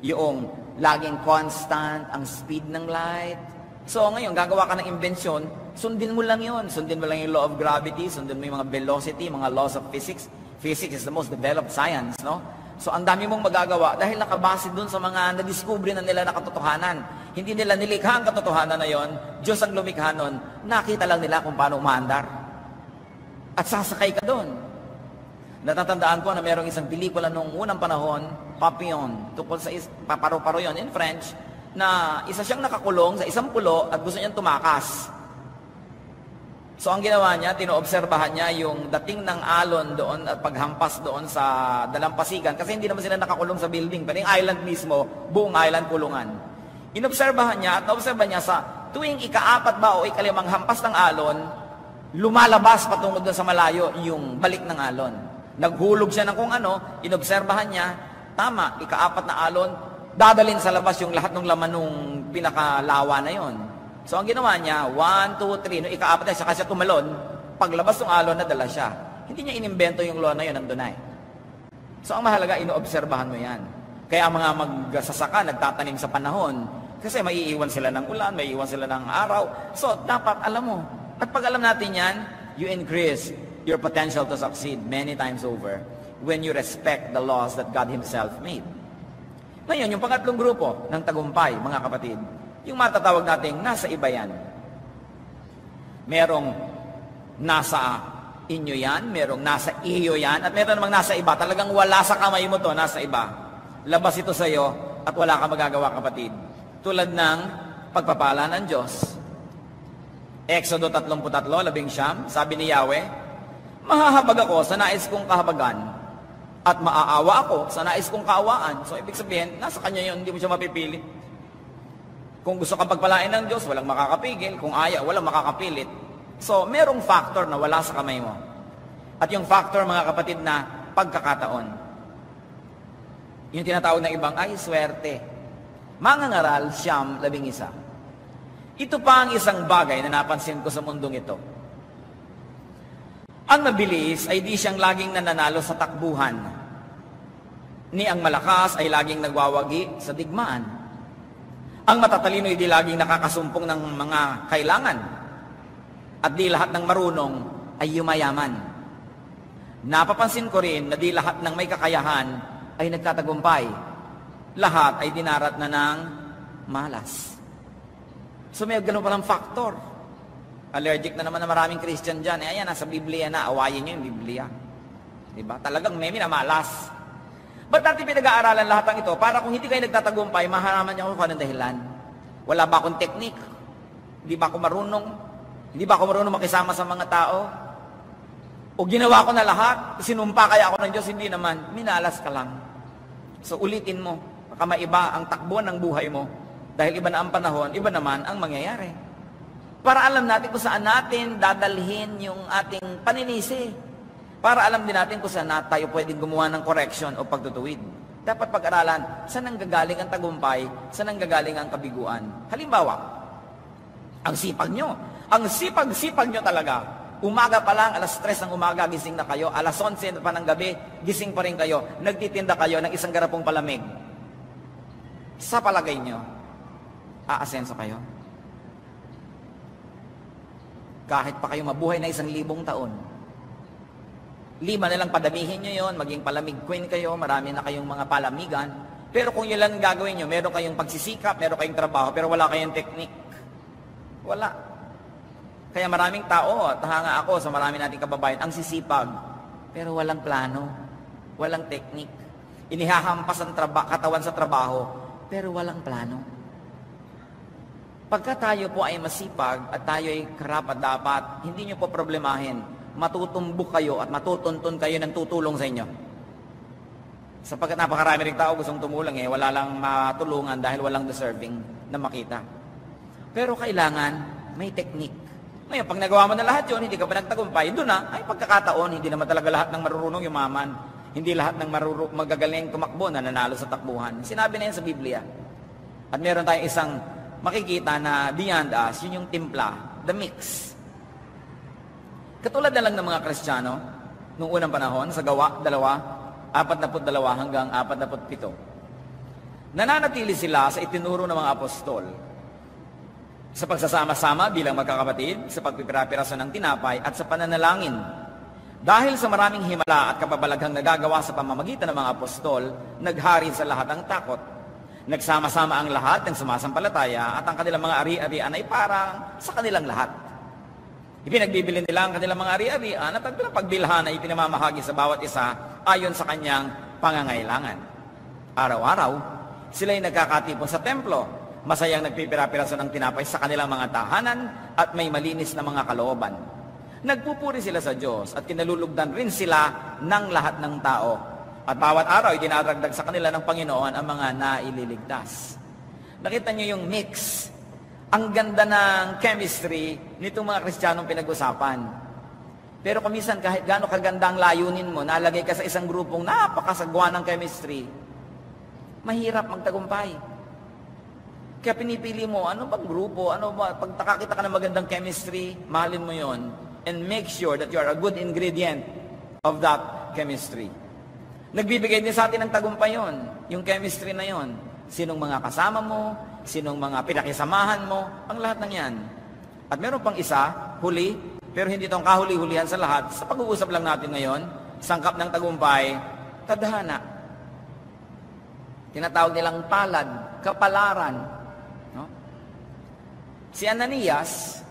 Yung laging constant ang speed ng light. So ngayon, gagawa ka ng inbensyon, sundin mo lang yun. Sundin mo lang yung law of gravity, sundin mo yung mga velocity, mga laws of physics. Physics is the most developed science, no? So ang dami mong magagawa dahil nakabase dun sa mga nadiskubre na nila na katotohanan. Hindi nila nilikha ang katotohanan na yon, Diyos ang lumikha nun, nakita lang nila kung paano umaandar. At sasakay ka doon. Natatandaan ko na merong isang pelikula noong unang panahon, Papillon, tungkol sa paparo-paro yon in French, na isa siyang nakakulong sa isang pulo at gusto niyang tumakas. So ang ginawa niya, tinoobserbahan niya yung dating ng alon doon at paghampas doon sa dalampasigan kasi hindi naman sila nakakulong sa building, pero yung island mismo, buong island kulungan. Inobserbahan niya at naobserbahan niya sa tuwing ika-4 ba o ika-5 hampas ng alon, lumalabas patungo doon sa malayo yung balik ng alon. Naghulog siya ng kung ano, inobserbahan niya, tama, ika-4 na alon, dadalhin sa labas yung lahat ng laman nung pinakalawa na yon. So ang ginawa niya, 1, 2, 3, nung ika-4 na siya kasi tumalon, paglabas ng alon, nadala siya. Hindi niya inimbento yung law na yun, nandun na eh. So ang mahalaga, inoobserbahan mo yan. Kaya ang mga magsasaka, nagtatanim sa panahon, kasi maiiwan sila ng ulan, maiiwan sila ng araw. So dapat alam mo. At pag alam natin yan, you increase your potential to succeed many times over when you respect the laws that God Himself made. Ngayon, yung pangatlong grupo ng tagumpay, mga kapatid, yung matatawag nating nasa iba yan. Merong nasa inyo yan, merong nasa iyo yan, at meron namang nasa iba. Talagang wala sa kamay mo to, nasa iba. Labas ito sa iyo at wala ka magagawa, kapatid. Tulad ng pagpapala ng Diyos. Exodo 33:11, sabi ni Yahweh, mahahabag ako sa nais kong kahabagan at maaawa ako sa nais kong kaawaan. So ibig sabihin, nasa Kanya yun, hindi mo siya mapipilit. Kung gusto kang pagpalain ng Diyos, walang makakapigil. Kung ayaw, walang makakapilit. So, merong factor na wala sa kamay mo. At yung factor, mga kapatid, na pagkakataon. Yung tinatawag ng ibang, ay, swerte. Mangangaral, Siyam, 11. Ito pa ang isang bagay na napansin ko sa mundong ito. Ang mabilis ay di siyang laging nananalo sa takbuhan. Ni ang malakas ay laging nagwawagi sa digmaan. Ang matatalino ay di laging nakakasumpong ng mga kailangan. At di lahat ng marunong ay yumayaman. Napapansin ko rin na di lahat ng may kakayahan ay nagtatagumpay. Lahat ay dinarat na ng malas. So may ganun palang factor. Allergic na naman na maraming Christian dyan. Ayan, nasa Biblia na. Awayin nyo yung Biblia. Diba? Talagang may minamalas. Ba't natin pinag-aaralan lahat ng ito? Para kung hindi kayo nagtatagumpay, maharaman niyo kung anong dahilan. Wala ba akong teknik? Hindi ba ako marunong? Hindi ba ako marunong makisama sa mga tao? O ginawa ko na lahat? Sinumpa kaya ako ng Diyos? Hindi naman. Minalas ka lang. So ulitin mo. Baka maiba ang takbuhan ng buhay mo. Dahil iba na ang panahon, iba naman ang mangyayari. Para alam natin kung saan natin dadalhin yung ating paninisi. Para alam din natin kung saan tayo pwedeng gumawa ng correction o pagtutuwid. Dapat pag-aralan, saan ang gagaling ang tagumpay, saan ang gagaling ang kabiguan. Halimbawa, ang sipag nyo. Ang sipag-sipag nyo talaga. Umaga pa lang, alas 3 ng umaga, gising na kayo. Alas 11 pa ng gabi, gising pa rin kayo. Nagtitinda kayo ng isang garapong palamig. Sa palagay nyo, aasenso kayo. Kahit pa kayo mabuhay na 1,000 taon, 5 na lang padamihin nyo yon, maging palamig queen kayo, marami na kayong mga palamigan. Pero kung yun lang gagawin nyo, meron kayong pagsisikap, meron kayong trabaho, pero wala kayong teknik. Wala. Kaya maraming tao, at hanga ako sa marami nating kababayan, ang sisipag, pero walang plano, walang teknik. Inihahampas ang katawan sa trabaho, pero walang plano. Pagka tayo po ay masipag at tayo ay karapat-dapat, hindi nyo po problemahin. Matutumbok kayo at matutuntun kayo ng tutulong sa inyo. Sapagkat napakarami ring tao gustong tumulong wala lang matulungan dahil walang deserving na makita. Pero kailangan may technique. Ngayon, pag nagawa mo na lahat yun, hindi ka pa nagtagumpay, doon na, ay pagkakataon, hindi naman talaga lahat ng marurunong yumaman. Hindi lahat ng magagaling tumakbo na nanalo sa takbuhan. Sinabi na yan sa Biblia. At meron tayong isang makikita na beyond us, yun yung timpla, the mix. Katulad na lang ng mga Kristiyano, noong unang panahon, sa Gawa 2:42 hanggang 47. Nananatili sila sa itinuro ng mga apostol sa pagsasama-sama bilang magkakapatid, sa pagpipira-piraso ng tinapay at sa pananalangin. Dahil sa maraming himala at kababalaghang nagagawa sa pamamagitan ng mga apostol, naghari sa lahat ang takot. Nagsama-sama ang lahat ng sumasampalataya at ang kanilang mga ari-arian ay parang sa kanilang lahat. Ipinagbibili nila ang kanilang mga ari-arian at ang pagbilhan ay ipinamamahagi sa bawat isa ayon sa kanyang pangangailangan. Araw-araw, sila'y nagkakatipon sa templo, masayang nagpipira-piraso ng tinapay sa kanilang mga tahanan at may malinis na mga kalooban. Nagpupuri sila sa Diyos at kinalulugdan rin sila ng lahat ng tao. At bawat araw, dinadagdag sa kanila ng Panginoon ang mga naililigtas. Nakita niyo yung mix. Ang ganda ng chemistry nitong mga Kristiyanong pinag-usapan. Pero kumisan kahit gaano kaganda ang layunin mo, nalagay ka sa isang grupong napakasagwa ng chemistry, mahirap magtagumpay. Kaya pinipili mo, ano bang grupo, pag nakakita ka ng magandang chemistry, mahalin mo yon and make sure that you are a good ingredient of that chemistry. Nagbibigay din sa atin ng tagumpay yon, yung chemistry na yon. Sinong mga kasama mo, sinong mga pinakisamahan mo, ang lahat ng yan. At meron pang isa, huli, pero hindi itong kahuli-hulihan sa lahat. Sa pag-uusap lang natin ngayon, sangkap ng tagumpay, tadhana. Tinatawag nilang palad, kapalaran. No? Si Ananias,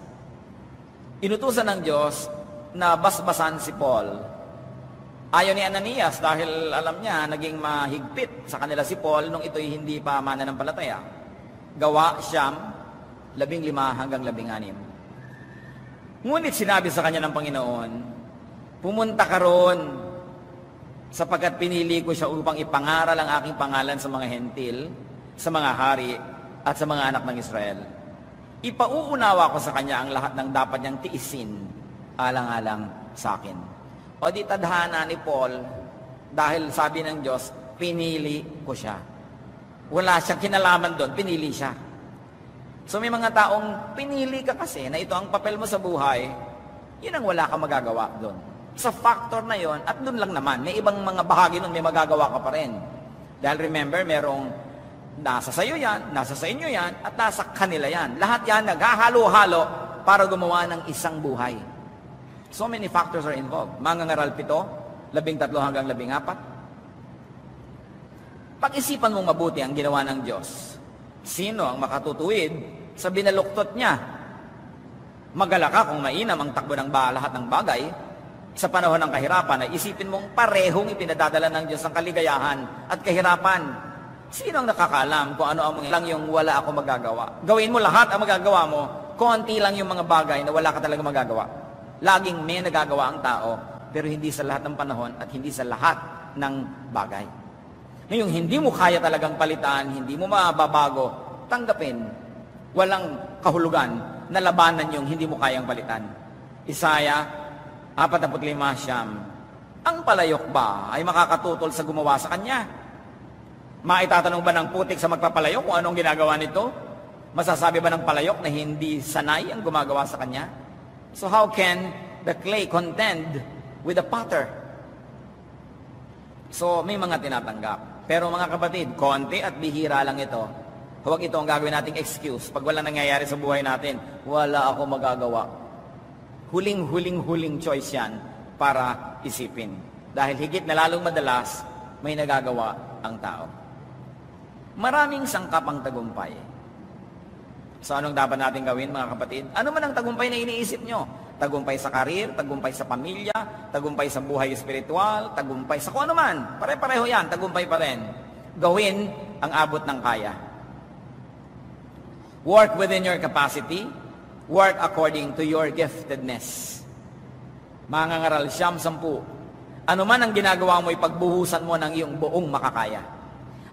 inutusan ng Diyos na basbasan si Paul. Ayaw ni Ananias dahil alam niya, naging mahigpit sa kanila si Paul nung ito'y hindi pa mananampalataya. Gawa 15 hanggang 16. Ngunit sinabi sa kanya ng Panginoon, pumunta ka roon sapagkat pinili ko siya upang ipangaral ang aking pangalan sa mga hentil, sa mga hari, at sa mga anak ng Israel. Ipauunawa ko sa kanya ang lahat ng dapat niyang tiisin, alang-alang sa akin. O di tadhana ni Paul, dahil sabi ng Diyos, pinili ko siya. Wala siyang kinalaman doon, pinili siya. So may mga taong pinili ka kasi na ito ang papel mo sa buhay, yun ang wala kang magagawa doon. Sa factor na yon at doon lang naman, may ibang mga bahagi doon may magagawa ka pa rin. Dahil remember, merong nasa sayo yan, nasa sa inyo yan, at nasa kanila yan. Lahat yan naghahalo-halo para gumawa ng isang buhay. So many factors are involved. Mangangaral 7, 13 hanggang 14. Pag-isipan mong mabuti ang ginawa ng Diyos. Sino ang makatutuwid sa binaluktot niya? Magala ka kung mainam ang takbo ng lahat ng bagay. Sa panahon ng kahirapan, ay isipin mong parehong ipinadadala ng Diyos ang kaligayahan at kahirapan. Sino ang nakakaalam kung ano ang lang yung wala ako magagawa? Gawin mo lahat ang magagawa mo, konti lang yung mga bagay na wala ka talaga magagawa. Laging may nagagawa ang tao, pero hindi sa lahat ng panahon at hindi sa lahat ng bagay. Ngayong hindi mo kaya talagang palitan, hindi mo mababago, tanggapin. Walang kahulugan na labanan yung hindi mo kayang palitan. Isaiah 45:9. Ang palayok ba ay makakatutol sa gumawa sa kanya? Maitatanong ba ng putik sa magpapalayok kung anong ginagawa nito? Masasabi ba ng palayok na hindi sanay ang gumagawa sa kanya? So how can the clay contend with the potter? So may mga tinatanggap. Pero mga kapatid, konti at bihira lang ito. Huwag ito ang gagawin nating excuse. Pag wala nangyayari sa buhay natin, wala ako magagawa. Huling choice yan para isipin. Dahil higit na lalong madalas, may nagagawa ang tao. Maraming sangkap ang tagumpay. So anong dapat natin gawin mga kapatid? Ano man ang tagumpay na iniisip nyo? Tagumpay sa karir, tagumpay sa pamilya, tagumpay sa buhay espiritual, tagumpay sa kung ano man. Pare-pareho yan, tagumpay pa rin. Gawin ang abot ng kaya. Work within your capacity. Work according to your giftedness. Mangangaral 10. Ano man ang ginagawa mo, ipagbuhusan mo ng iyong buong makakaya.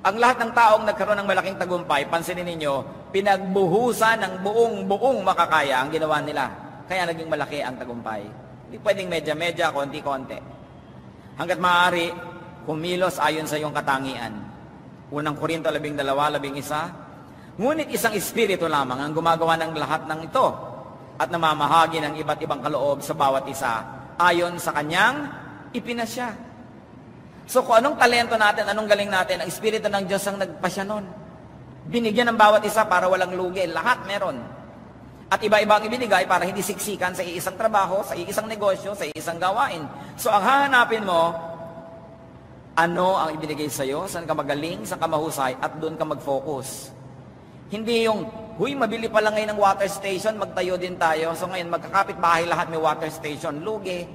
Ang lahat ng taong nagkaroon ng malaking tagumpay, pansinin ninyo, pinagbuhusan ng buong makakaya ang ginawa nila. Kaya naging malaki ang tagumpay. Hindi pwedeng medya-medya, konti-konti. Hanggat maaari, kumilos ayon sa iyong katangian. Unang Korinto 12:11. Ngunit isang espiritu lamang ang gumagawa ng lahat ng ito at namamahagi ng iba't ibang kaloob sa bawat isa ayon sa kanyang ipinasya. So kung anong talento natin, anong galing natin, ang espiritu ng Diyos ang nagpasya nun. Binigyan ng bawat isa para walang lugi. Lahat meron. At iba-iba ang ibinigay para hindi siksikan sa iisang trabaho, sa iisang negosyo, sa iisang gawain. So ang hahanapin mo, ano ang ibinigay sa'yo, saan ka magaling, saan ka mahusay, at doon ka mag-focus. Hindi yung, huy, mabili pa lang ngayon ng water station, magtayo din tayo. So ngayon, magkakapit bahay lahat may water station. Lugi.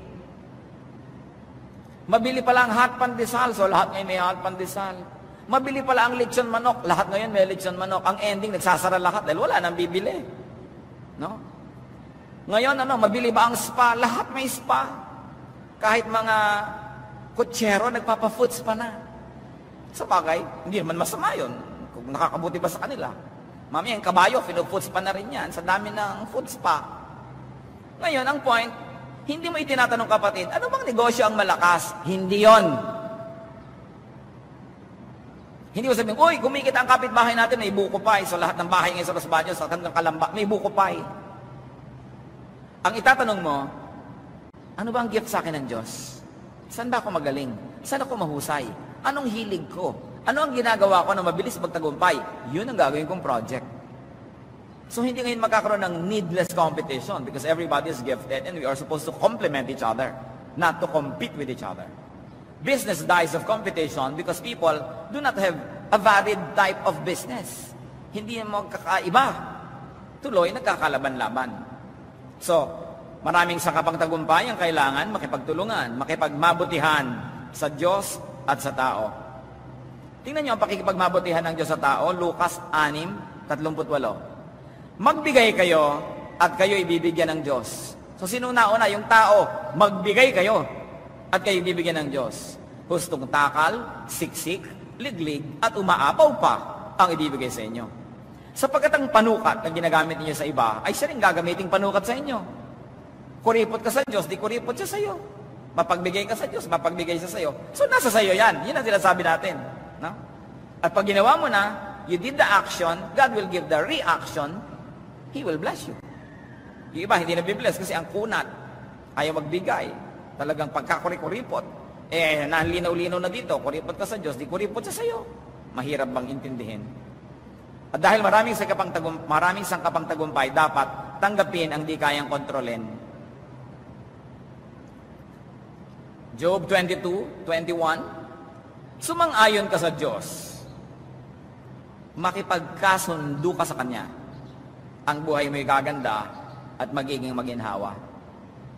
Mabili pa lang hot pandesal, so lahat ngayon may hot pandesal. Mabili pa lang ang lechon manok, lahat ngayon may lechon manok. Ang ending, nagsasara lahat dahil wala nang bibili. No? Ngayon, mabili ba ang spa? Lahat may spa. Kahit mga kutsero, nagpapa-food spa na. Sa bagay, hindi naman masama yun. Kung nakakabuti ba sa kanila. Mami, ang kabayo, fino-food spa na rin yan. Sa dami ng food spa. Ngayon, ang point, hindi mo itinatanong kapatid, ano bang negosyo ang malakas? Hindi yon. Hindi mo sabihin, uy, kumikita ang kapitbahay natin, may buko pie. So lahat ng bahay ngayon sa Los Baños, sa hanggang Kalamba, may buko pie. Ang itatanong mo, ano ba ang gift sa akin ng Diyos? Saan ba ako magaling? Saan ako mahusay? Anong hilig ko? Ano ang ginagawa ko na mabilis magtagumpay? Yun ang gagawin kong project. So hindi ngayon magkakaroon ng needless competition because everybody is gifted and we are supposed to complement each other, not to compete with each other. Business dies of competition because people do not have a varied type of business. Hindi mo kakaiba. Tuloy, nagkakalaban-laban. So, maraming sakapang tagumpay ang kailangan makipagtulungan, makipagmabutihan sa Diyos at sa tao. Tingnan niyo ang pakikipagmabutihan ng Diyos sa tao, Lucas 6:38. Magbigay kayo at kayo ibibigyan ng Diyos. So, sino nauna? Yung tao, magbigay kayo at kayo bibigyan ng Diyos. Hustong takal, siksik, liglig, at umaapaw pa ang ibibigay sa inyo. Sapagkat ang panukat na ginagamit niyo sa iba, ay siya rin gagamiting panukat sa inyo. Kuripot ka sa Diyos, di kuripot siya sa iyo. Mapagbigay ka sa Diyos, mapagbigay siya sa iyo. So nasa sa iyo yan. Yun ang sinasabi natin. No? At pag ginawa mo na, you did the action, God will give the reaction, He will bless you. Yung iba, hindi na-bless kasi ang kunat, ayaw magbigay. Talagang pagkakuripot, nalinaw-linaw na dito, kuripot ka sa Diyos, di kuripot siya sa iyo. Mahirap bang intindihin? At dahil maraming sangkapang tagumpay, dapat tanggapin ang di kayang kontrolin. Job 22:21, sumang-ayon ka sa Diyos, makipagkasundo ka sa Kanya, ang buhay mo'y gaganda at magiging maginhawa.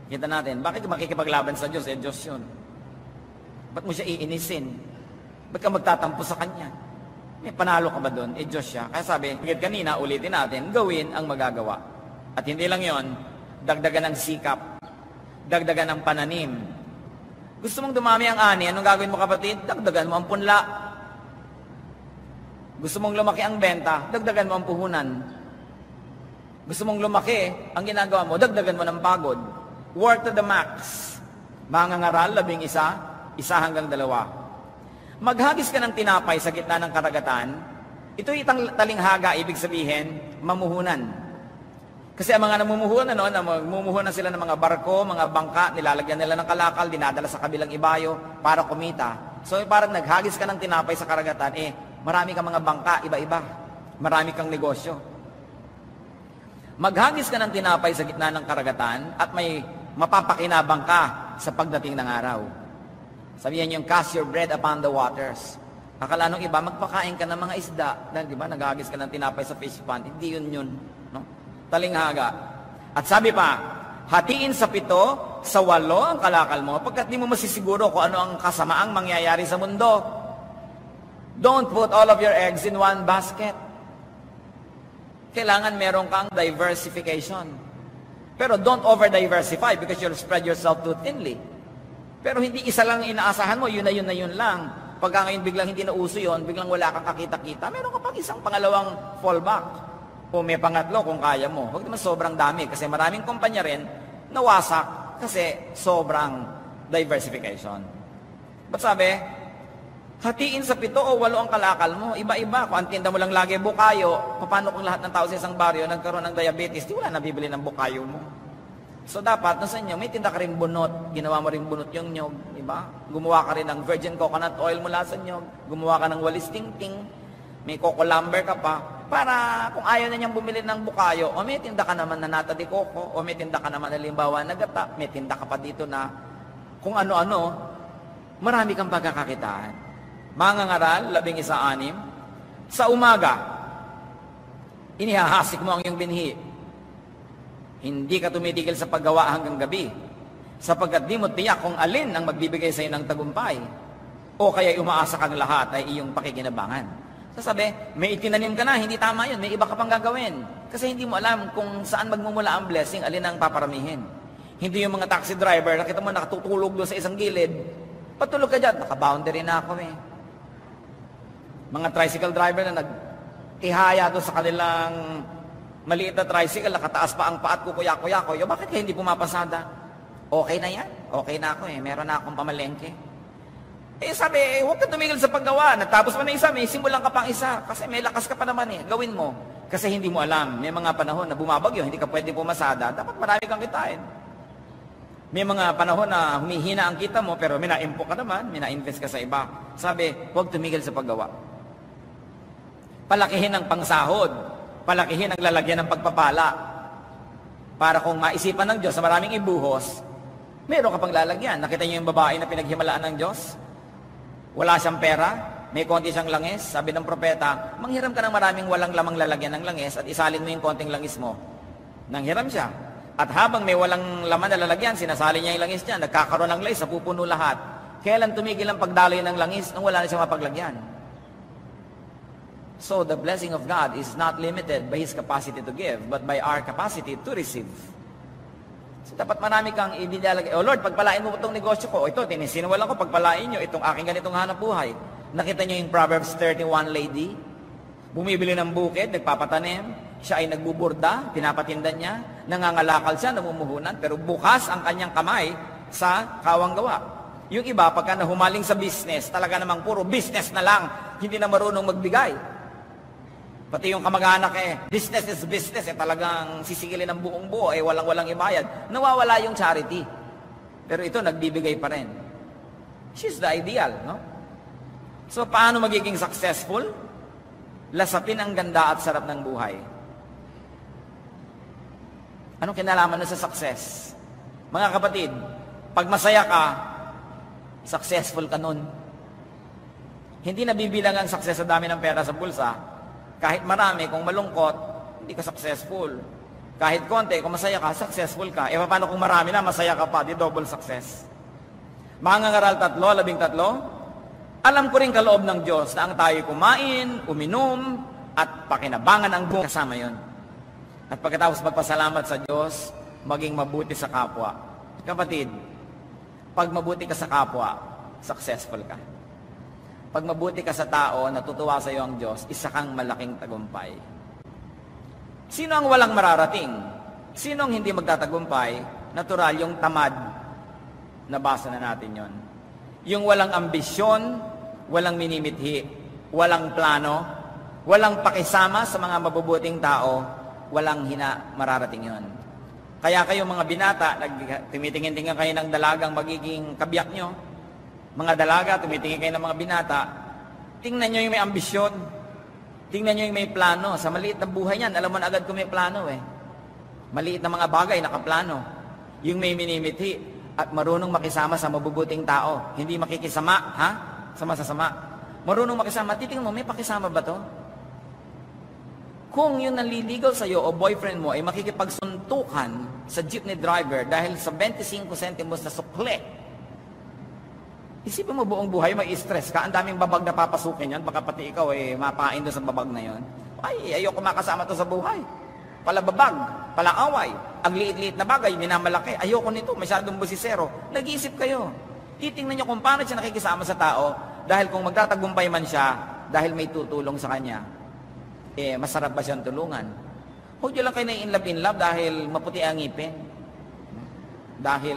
Kita natin, bakit makikipaglaban sa Diyos? Diyos yun. Ba't mo siya iinisin? Ba't ka magtatampo sa Kanya? May panalo ka ba doon? Diyos siya. Kaya sabi, higit kanina, ulitin natin, gawin ang magagawa. At hindi lang yon, dagdagan ng sikap, dagdagan ng pananim. Gusto mong dumami ang ani, anong gagawin mo kapatid? Dagdagan mo ang punla. Gusto mong lumaki ang benta, dagdagan mo ang puhunan. Gusto mong lumaki, ang ginagawa mo, dagdagan mo ng pagod. Work to the max. Mangangaral, 11, 1 hanggang 2. Maghagis ka ng tinapay sa gitna ng karagatan. Ito itang talinghaga, ibig sabihin, mamuhunan. Kasi ang mga namumuhunan, namumuhunan sila ng mga barko, mga bangka, nilalagyan nila ng kalakal, dinadala sa kabilang ibayo para kumita. So parang naghagis ka ng tinapay sa karagatan, marami kang mga bangka, iba-iba. Marami kang negosyo. Maghagis ka ng tinapay sa gitna ng karagatan at may mapapakinabang ka sa pagdating ng araw. Sabihan yung cast your bread upon the waters. Akala nung iba, magpakain ka ng mga isda. Dahil di ba, naghagis ka ng tinapay sa fish pond. Hindi yun. No? Talinghaga. At sabi pa, hatiin sa 7, sa 8 ang kalakal mo, pagkat di mo masisiguro kung ano ang kasamaang mangyayari sa mundo. Don't put all of your eggs in one basket. Kailangan meron kang diversification. Pero don't over-diversify because you'll spread yourself too thinly. Pero hindi isa lang inaasahan mo, yun na yun lang. Pagka ngayon biglang hindi na uso yun, biglang wala kang kakita-kita, meron ka pang isang pangalawang fallback. O may pangatlo kung kaya mo. Huwag naman sobrang dami kasi maraming kumpanya rin nawasak kasi sobrang diversification. Ba't sabi? Hatiin sa 7 o 8 ang kalakal mo. Iba-iba. Kung ang tinda mo lang lagi bukayo, paano kung lahat ng tao sa isang baryo nagkaroon ng diabetes, di wala nabibili ng bukayo mo. So dapat, nasa inyo, may tinda ka rin bunot. Ginawa mo rin bunot yung nyog. Diba? Gumawa ka rin ng virgin coconut oil mula sa nyog. Gumawa ka ng walis ting-ting. May coco lumber ka pa. Para kung ayaw na niyang bumili ng bukayo, o may tinda ka naman na nata de coco, o may tinda ka naman halimbawa na gata, may tinda ka pa dito na kung ano-ano, marami kang pagkakakitaan. Mangangaral, 11:6, sa umaga, inihahasik mo ang iyong binhi. Hindi ka tumitigil sa paggawa hanggang gabi, sapagkat di mo tiyak kung alin ang magbibigay sa iyo ng tagumpay, o kaya umaasa kang lahat ay iyong pakikinabangan. Sasabi, may itinanim ka na, hindi tama yun, may iba ka pang gagawin. Kasi hindi mo alam kung saan magmumula ang blessing, alin ang paparamihin. Hindi yung mga taxi driver, nakita mo nakatutulog doon sa isang gilid, patulog ka dyan, naka-boundary na ako eh. Mga tricycle driver na nag-ihaya doon sa kanilang maliit na tricycle, nakataas pa ang paat kukuya-kuya-kuya, bakit kaya hindi pumapasada? Okay na yan, okay na ako eh, meron na akong pamalengke. Eh sabi, huwag ka tumigil sa paggawa. Natapos mo na isa, may simulan ka pang isa. Kasi may lakas ka pa naman eh. Gawin mo. Kasi hindi mo alam. May mga panahon na bumabagyo, hindi ka pwede pumasada. Dapat marami kang kitain. May mga panahon na humihina ang kita mo, pero mina-impo ka naman, mina-invest ka sa iba. Sabi, huwag tumigil sa paggawa. Palakihin ang pangsahod. Palakihin ang lalagyan ng pagpapala. Para kung maisipan ng Diyos na maraming ibuhos, meron ka pang lalagyan. Nakita niyo yung babae na pinaghimalaan ng Diyos? Wala siyang pera, may konti siyang langis. Sabi ng propeta, manghiram ka ng maraming walang lamang lalagyan ng langis at isalin mo yung konting langis mo. Nanghiram siya. At habang may walang laman na lalagyan, sinasalin niya yung langis niya, nagkakaroon ng langis, napupuno lahat. Kailan tumigil ang pagdaloy ng langis nang wala na siyang mapaglagyan? So the blessing of God is not limited by His capacity to give, but by our capacity to receive. So dapat marami kang inilalagay. O Lord, pagpalain mo itong negosyo ko. O ito, tinisinuwalan ko, pagpalain nyo itong aking ganitong hanap buhay. Nakita nyo yung Proverbs 31 lady? Bumibili ng bukid, nagpapatanim. Siya ay nagbuburda, pinapatinda niya. Nangangalakal siya, namumuhunan. Pero bukas ang kanyang kamay sa kawang gawa. Yung iba, pagka nahumaling sa business, talaga namang puro business na lang. Hindi na marunong magbigay. Pati yung kamag-anak business is business, talagang sisigilin ng buong buo, walang-walang ibayad. Nawawala yung charity. Pero ito, nagbibigay pa rin. She's the ideal, no? So, paano magiging successful? Lasapin ang ganda at sarap ng buhay. Anong kinalaman na sa success? Mga kapatid, pag masaya ka, successful ka nun. Hindi nabibilang ang success sa dami ng pera sa bulsa. Kahit marami, kung malungkot, hindi ka successful. Kahit konti, kung masaya ka, successful ka. E paano kung marami na, masaya ka pa, di double success. Mangangaral 3:13, alam ko rin kaloob ng Diyos na ang tayo kumain, uminom, at pakinabangan ang buong kasama yon. At pagkatapos magpasalamat sa Diyos, maging mabuti sa kapwa. Kapatid, pag mabuti ka sa kapwa, successful ka. Pag mabuti ka sa tao, natutuwa sa iyo ang Diyos, isa kang malaking tagumpay. Sino ang walang mararating? Sino ang hindi magtatagumpay? Natural, yung tamad. Nabasa na natin yon. Yung walang ambisyon, walang minimithi, walang plano, walang pakisama sa mga mabubuting tao, walang mararating yon. Kaya kayo mga binata, tumitingin-tingin kayo ng dalagang magiging kabiyak nyo. Mga dalaga, tumitingin kayo ng mga binata, tingnan nyo yung may ambisyon, tingnan nyo yung may plano. Sa maliit na buhay niyan, alam mo na agad kung may plano eh. Maliit na mga bagay, nakaplano. Yung may minimithi at marunong makisama sa mabubuting tao. Hindi makikisama, ha? Sa masasama. Marunong makisama, titingnan mo, may pakisama ba to? Kung yung nanliligaw sa'yo o boyfriend mo ay makikipagsuntukan sa jeepney driver dahil sa 25 centimos na sukle, isipin mo buong buhay, may stress ka, ang daming babag na papasukin yan, baka pati ikaw mapain doon sa babag na yon. Ay, ayoko makasama to sa buhay. Palababag, palaaway, ang liit-liit na bagay, minamalaki, ayoko nito, masyadong busisero. Nag-iisip kayo. Titingnan nyo kung paano siya nakikisama sa tao, dahil kung magtatagumpay man siya, dahil may tutulong sa kanya, masarap ba siyang tulungan? Huwag nyo lang kayo na in love dahil maputi ang ngipin. Dahil